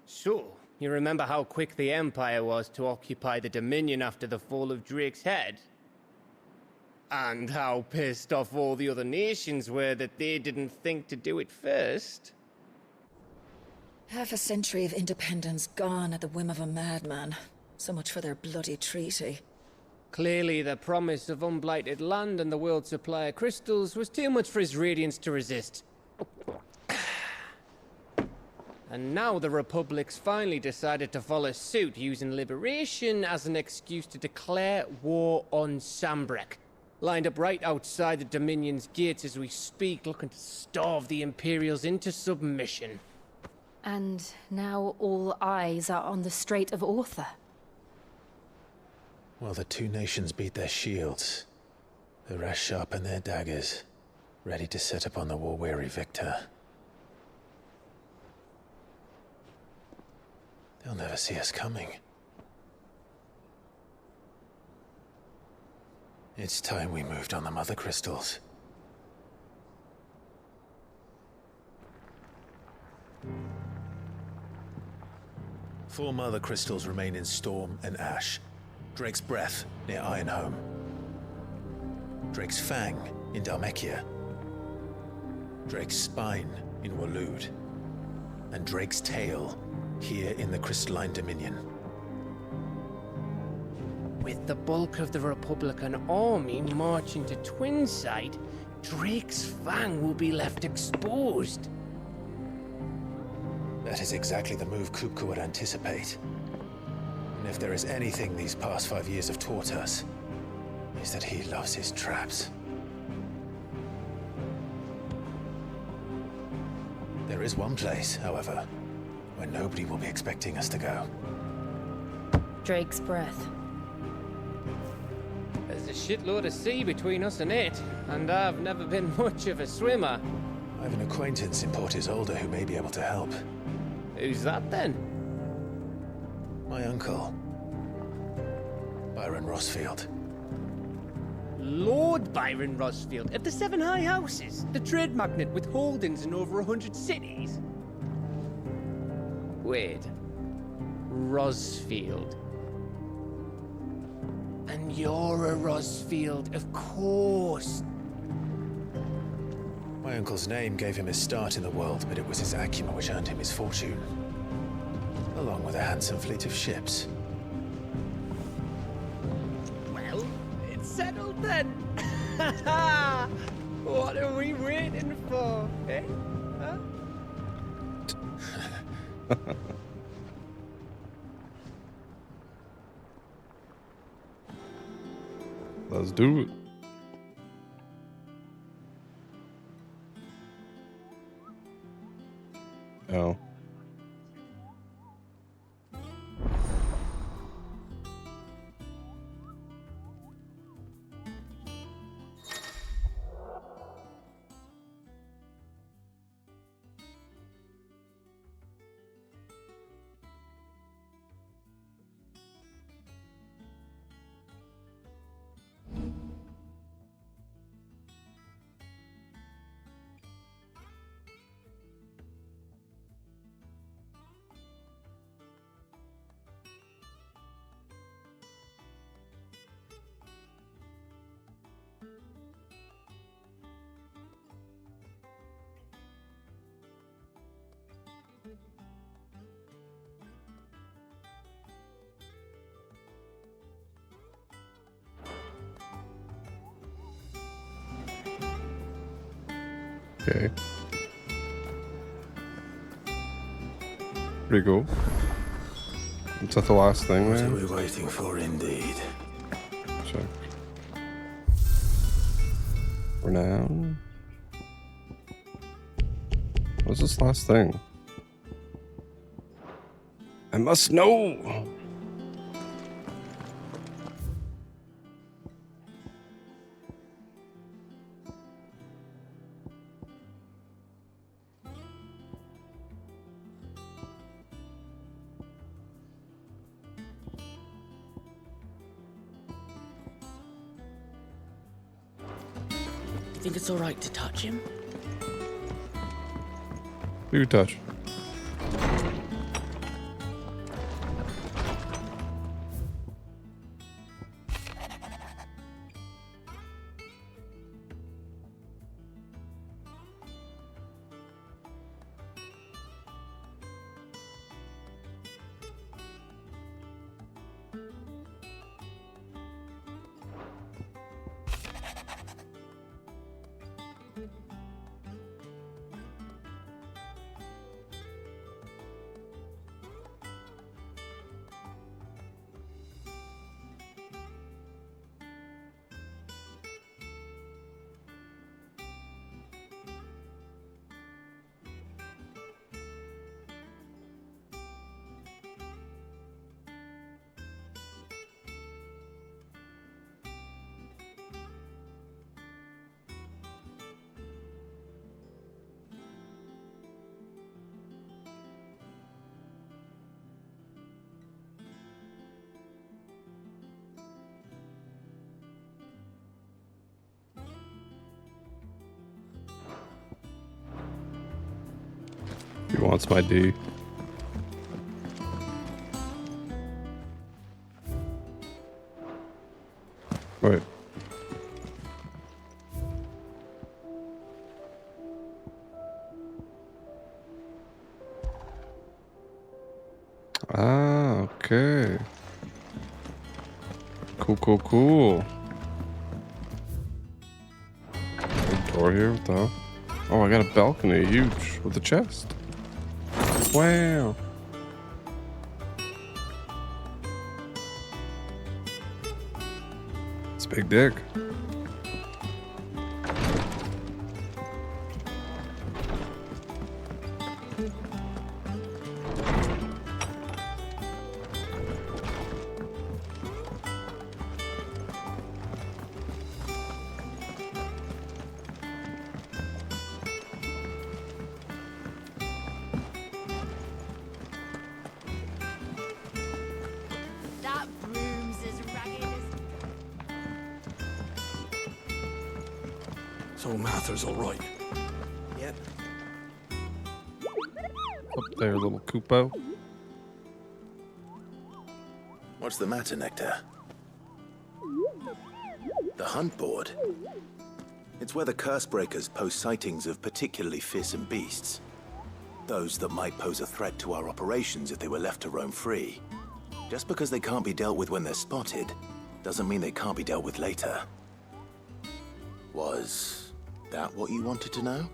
So, you remember how quick the Empire was to occupy the Dominion after the fall of Drake's head? And how pissed off all the other nations were that they didn't think to do it first? Half a century of independence gone at the whim of a madman. So much for their bloody treaty. Clearly, the promise of unblighted land and the world's supply of crystals was too much for his radiance to resist. And now the Republic's finally decided to follow suit, using liberation as an excuse to declare war on Sambrek. Lined up right outside the Dominion's gates as we speak, looking to starve the Imperials into submission. And now all eyes are on the Strait of Author. Well, the two nations beat their shields. The rest sharpen their daggers, ready to set upon the war-weary victor. They'll never see us coming. It's time we moved on the Mother Crystals. Four Mother Crystals remain in Storm and Ash. Drake's Breath near Ironhome. Drake's Fang in Dhalmekia. Drake's Spine in Waloed. And Drake's Tail here in the Crystalline Dominion. With the bulk of the Republican army marching to Twinside, Drake's Fang will be left exposed. That is exactly the move Kupka would anticipate. And if there is anything these past 5 years have taught us, is that he loves his traps. There is one place, however, where nobody will be expecting us to go. Drake's Breath. There's a shitload of sea between us and it, and I've never been much of a swimmer. I have an acquaintance in Port Isolde who may be able to help. Who's that then? My uncle, Byron Rossfield. Lord Byron Rosfield of the Seven High Houses, the trade magnate with holdings in over 100 cities. Wait. Rosfield. And you're a Rosfield, of course. My uncle's name gave him his start in the world, but it was his acumen which earned him his fortune. Along with a handsome fleet of ships. Well, it's settled then. What are we waiting for, eh? Huh? Let's do it. Oh. Okay. Pretty cool. Is that the last thing, What are man? we waiting for, indeed? Check. Renown. What's this last thing? I must know! Think it's all right to touch him? You touch. He wants my D. Wait. Ah, okay. Cool, cool, cool. Big door here, what the hell? Oh, I got a balcony, huge, with a chest. Wow. It's a big dick. That broom's as ragged as... So Mather's all right. Yep. Up there, little Kupo. What's the matter, Nectar? The hunt board? It's where the Cursebreakers post sightings of particularly fearsome beasts. Those that might pose a threat to our operations if they were left to roam free. Just because they can't be dealt with when they're spotted, doesn't mean they can't be dealt with later. Was that what you wanted to know?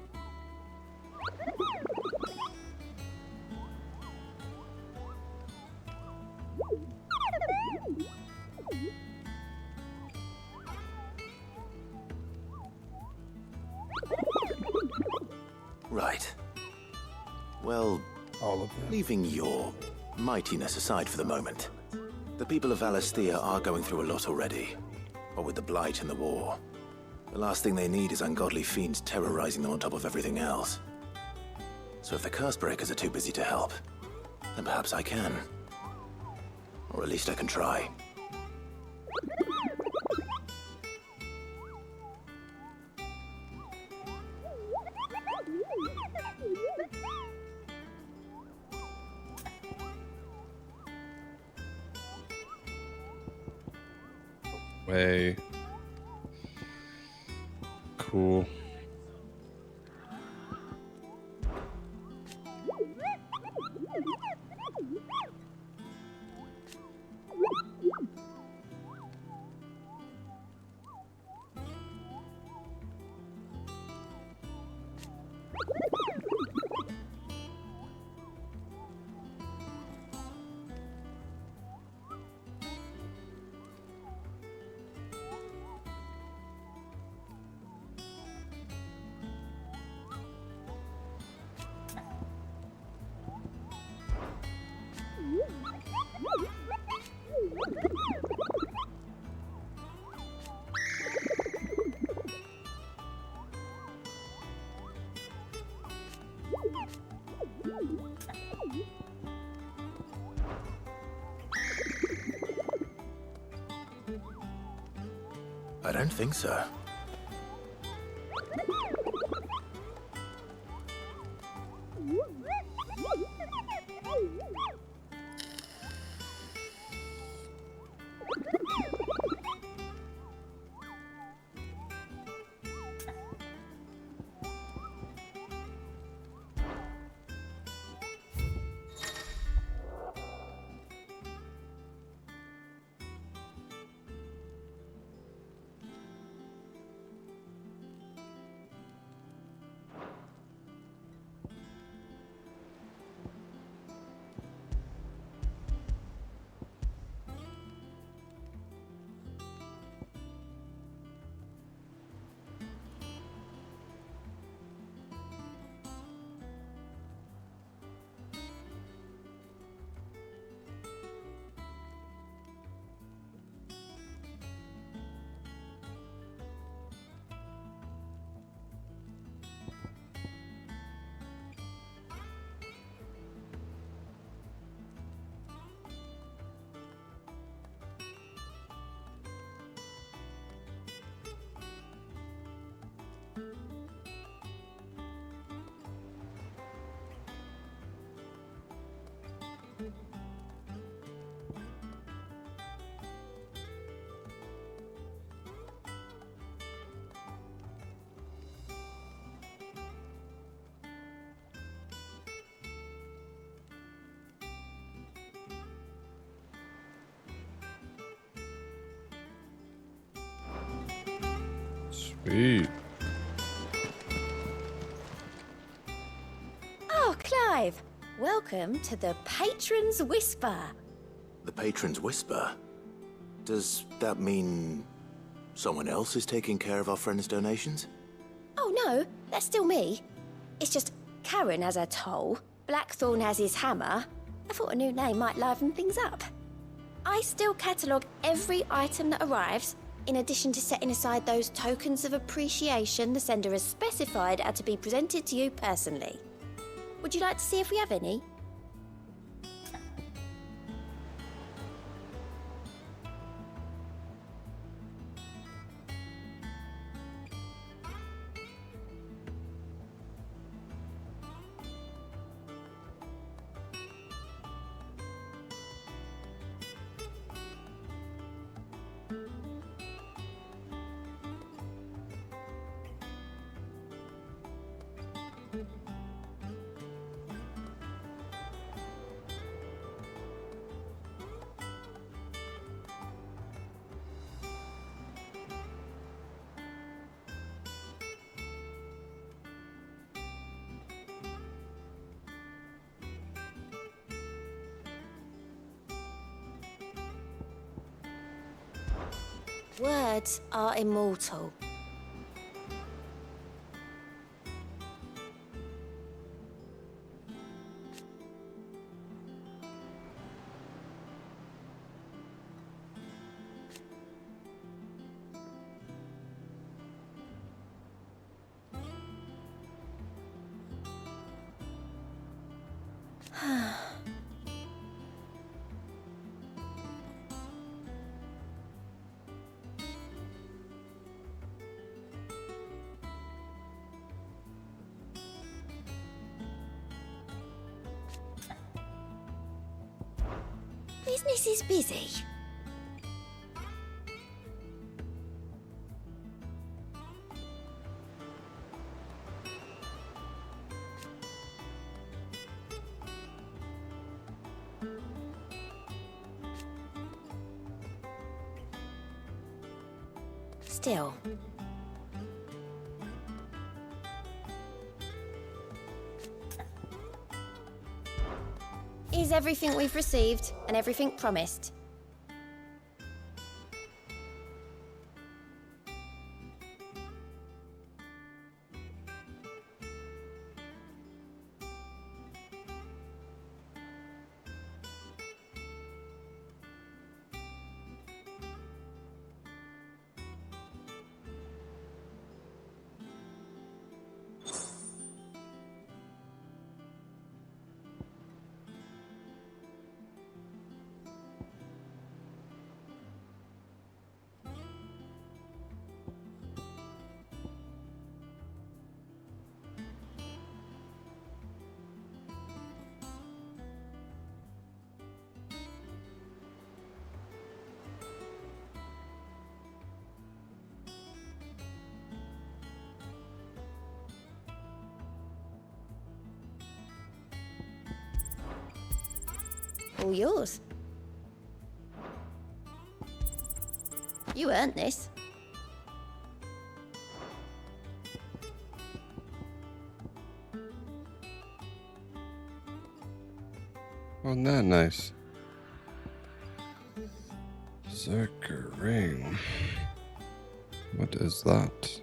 Right. Well, all of them. Leaving your mightiness aside for the moment, the people of Valisthea are going through a lot already. What with the Blight and the war. The last thing they need is ungodly fiends terrorizing them on top of everything else. So if the Cursebreakers are too busy to help, then perhaps I can. Or at least I can try. Way. Cool. I don't think so. Sweet. Oh, Clive! Welcome to the Patron's Whisper. The Patron's Whisper? Does that mean someone else is taking care of our friend's donations? Oh no, that's still me. It's just Karen has her toll, Blackthorn has his hammer. I thought a new name might liven things up. I still catalogue every item that arrives, in addition to setting aside those tokens of appreciation the sender has specified are to be presented to you personally. Would you like to see if we have any? Words are immortal. Business is busy. Still. Is everything we've received and everything promised? All yours. You earned this. Wasn't that nice? Zerker ring. What is that?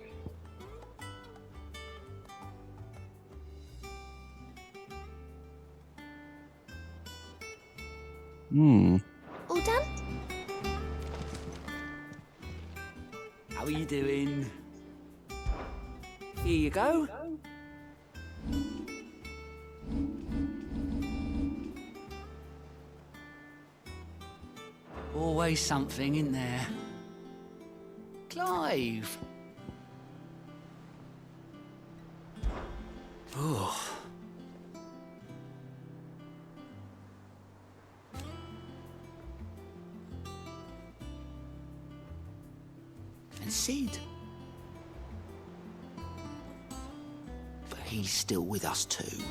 All done? How are you doing? Here you go. Always something in there. Clive. Oh. And Sid. But he's still with us too.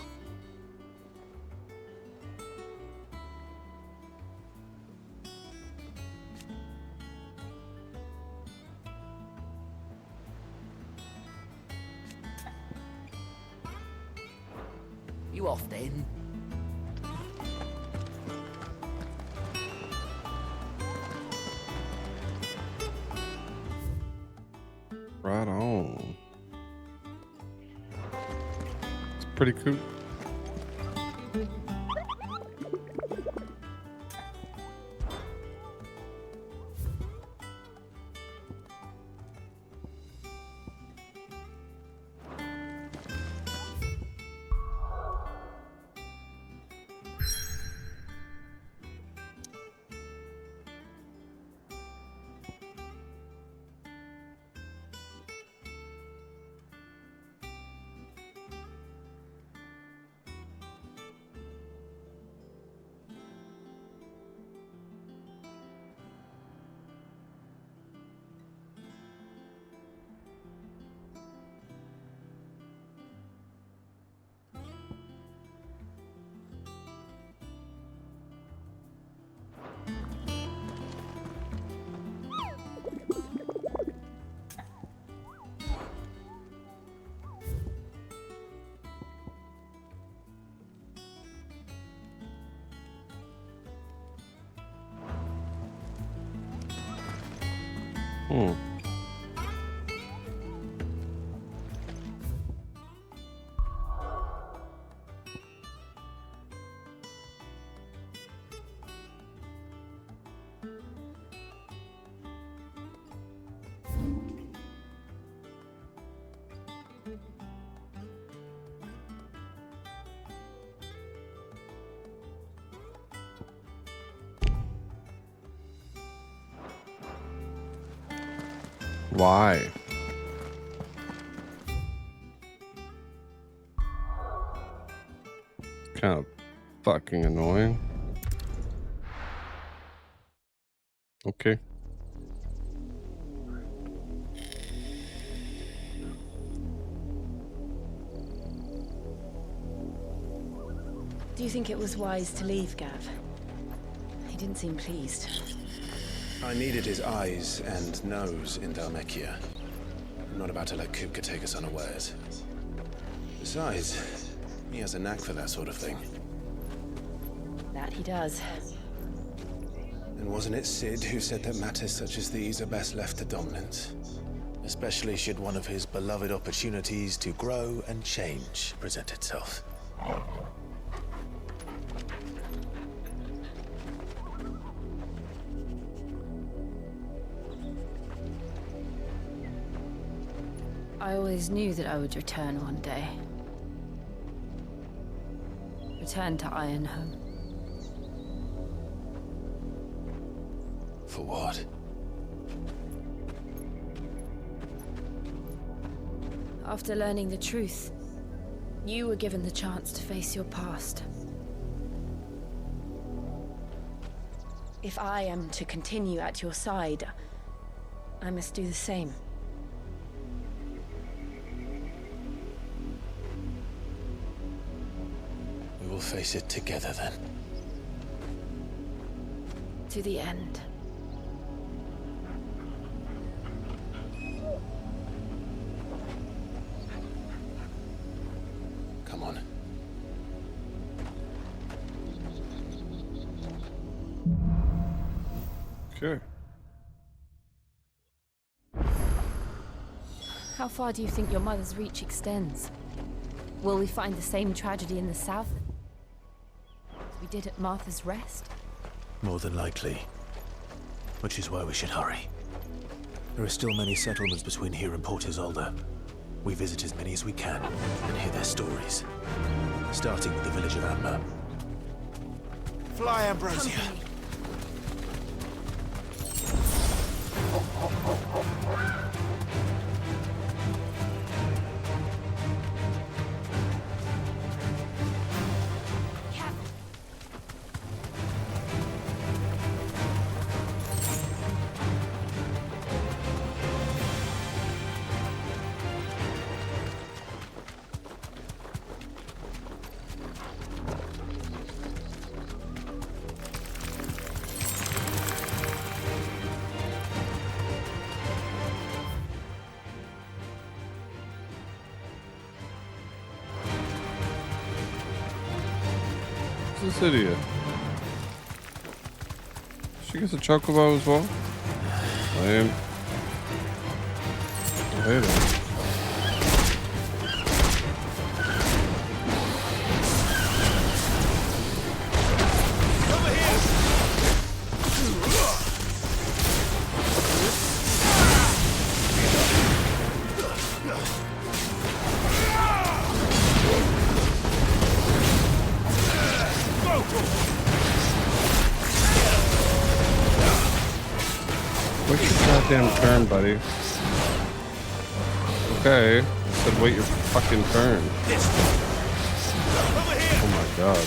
You off then? Right on. It's pretty cool. Why? Kind of fucking annoying. Okay. Do you think it was wise to leave, Gav? He didn't seem pleased. I needed his eyes and nose in Dhalmekia. I'm not about to let Kupka take us unawares. Besides, he has a knack for that sort of thing. That he does. And wasn't it Sid who said that matters such as these are best left to dominance? Especially should one of his beloved opportunities to grow and change present itself. I always knew that I would return one day. Return to Ironhome. For what? After learning the truth, you were given the chance to face your past. If I am to continue at your side, I must do the same. We will face it together then. To the end. Come on. Okay. How far do you think your mother's reach extends? Will we find the same tragedy in the south as we did at Martha's Rest? More than likely. Which is why we should hurry. There are still many settlements between here and Port Isolde. We visit as many as we can and hear their stories. Starting with the village of Amber. Fly, Ambrosia. Who's this idiot? She gets a chocobo as well? Lame. I hate him. Wait your goddamn turn, buddy. Okay. I said wait your fucking turn. Oh my god.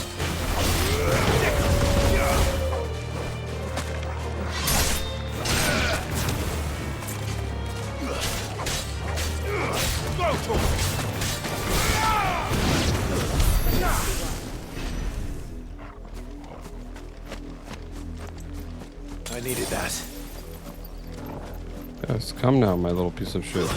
I needed that. Yes, come now, my little piece of shit.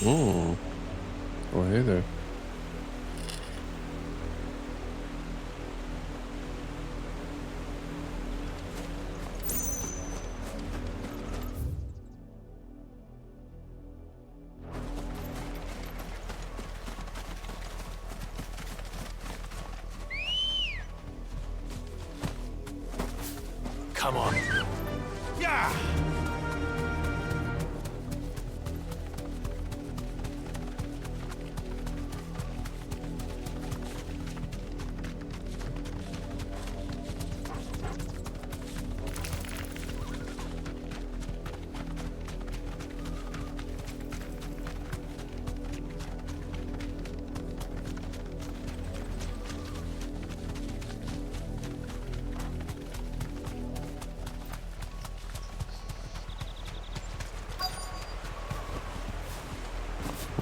Oh, hey there. Come on. Yeah!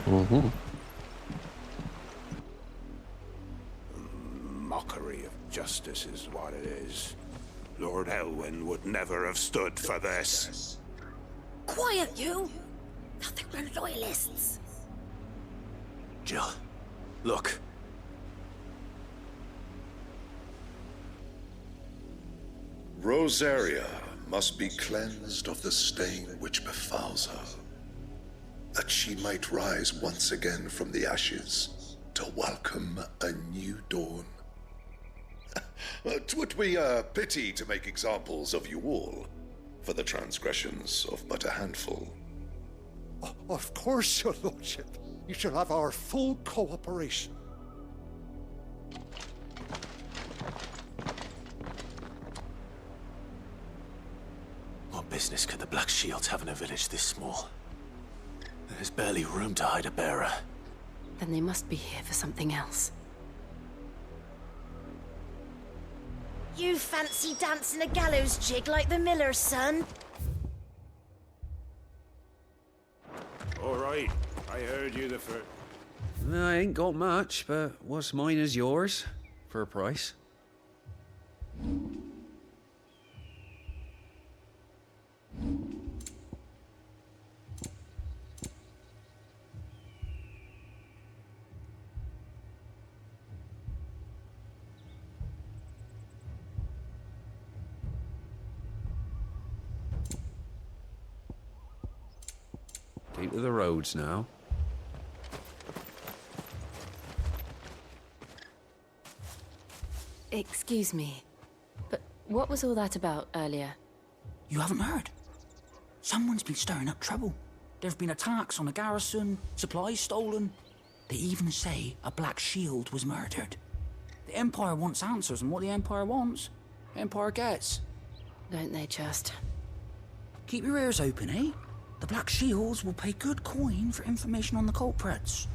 Mm-hmm. Mockery of justice is what it is. Lord Elwyn would never have stood for this. Quiet, you! Nothing but loyalists. Jill, look. Rosaria must be cleansed of the stain which befouls her, that she might rise once again from the ashes to welcome a new dawn. 'Twould be a pity to make examples of you all for the transgressions of but a handful. Of course, your lordship. You shall have our full cooperation. What business could the Black Shields have in a village this small? There's barely room to hide a bearer. Then they must be here for something else. You fancy dancing a gallows jig like the miller's son? All right, I heard you the first. I ain't got much, but what's mine is yours, for a price. Keep to the roads now. Excuse me, but what was all that about earlier? You haven't heard? Someone's been stirring up trouble. There have been attacks on the garrison, supplies stolen. They even say a Black Shield was murdered. The Empire wants answers, and what the Empire wants, the Empire gets. Don't they just? Keep your ears open, eh? The Black Shields will pay good coin for information on the culprits.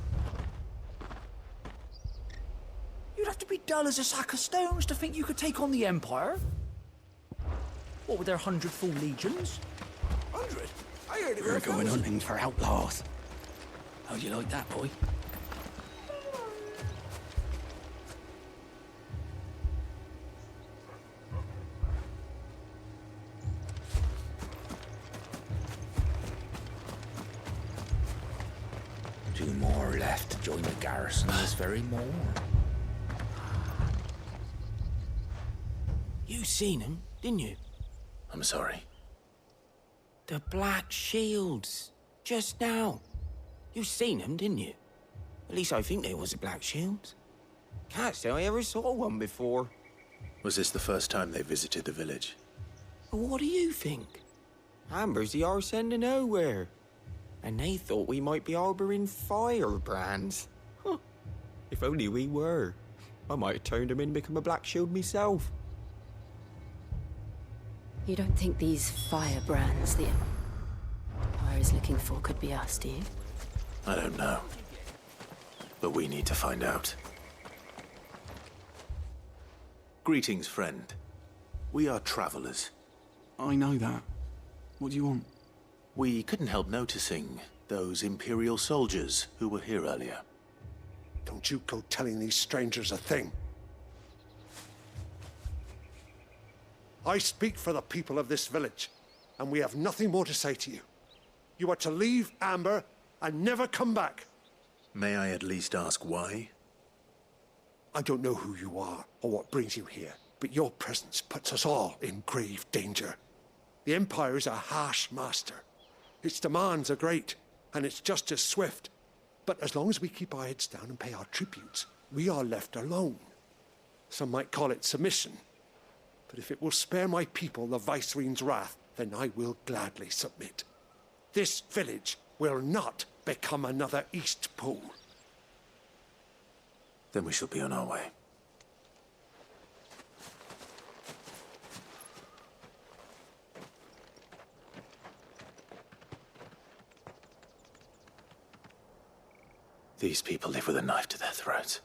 You'd have to be dull as a sack of stones to think you could take on the Empire. What with their 100 full legions? 100? I heard it We're were going 1,000. hunting for outlaws. How'd you like that, boy? Two more left to join the garrison this very morning. You seen him, didn't you? I'm sorry. The Black Shields. Just now. You seen them, didn't you? At least I think they was the Black Shields. Can't say I ever saw one before. Was this the first time they visited the village? What do you think? Amber's the arse end of nowhere. And they thought we might be harboring firebrands. Huh. If only we were. I might have turned them in and become a Black Shield myself. You don't think these firebrands the Empire is looking for could be us, do you? I don't know. But we need to find out. Greetings, friend. We are travelers. I know that. What do you want? We couldn't help noticing those Imperial soldiers who were here earlier. Don't you go telling these strangers a thing. I speak for the people of this village, and we have nothing more to say to you. You are to leave Amber and never come back. May I at least ask why? I don't know who you are or what brings you here, but your presence puts us all in grave danger. The Empire is a harsh master. Its demands are great, and its justice swift. But as long as we keep our heads down and pay our tributes, we are left alone. Some might call it submission. But if it will spare my people the Viceroy's wrath, then I will gladly submit. This village will not become another East Pole. Then we shall be on our way. These people live with a knife to their throats.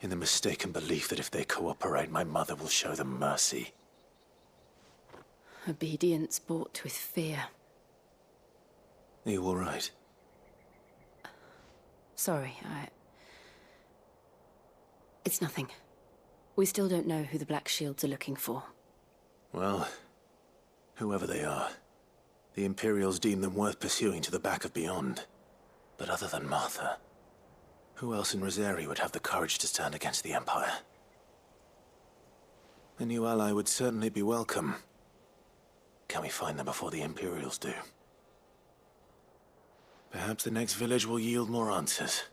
In the mistaken belief that if they cooperate, my mother will show them mercy. Obedience bought with fear. Are you all right? Sorry, It's nothing. We still don't know who the Black Shields are looking for. Well, whoever they are, the Imperials deem them worth pursuing to the back of beyond. But other than Martha, who else in Rosari would have the courage to stand against the Empire? A new ally would certainly be welcome. Can we find them before the Imperials do? Perhaps the next village will yield more answers.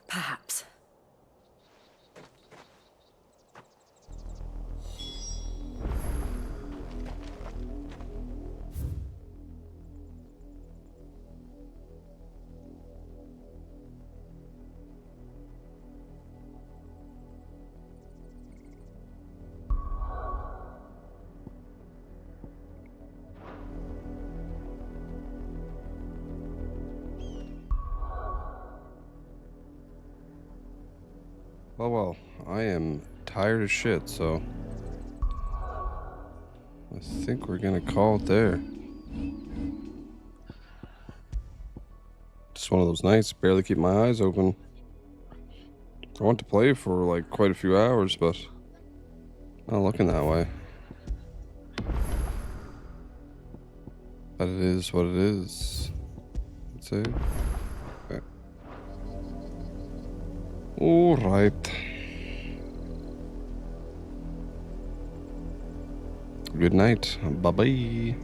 Perhaps. Well, I am tired as shit, so I think we're gonna call it there. Just one of those nights, barely keep my eyes open. I want to play for like quite a few hours, but not looking that way. But it is what it is. That's it. Okay. All right. Good night. Bye-bye.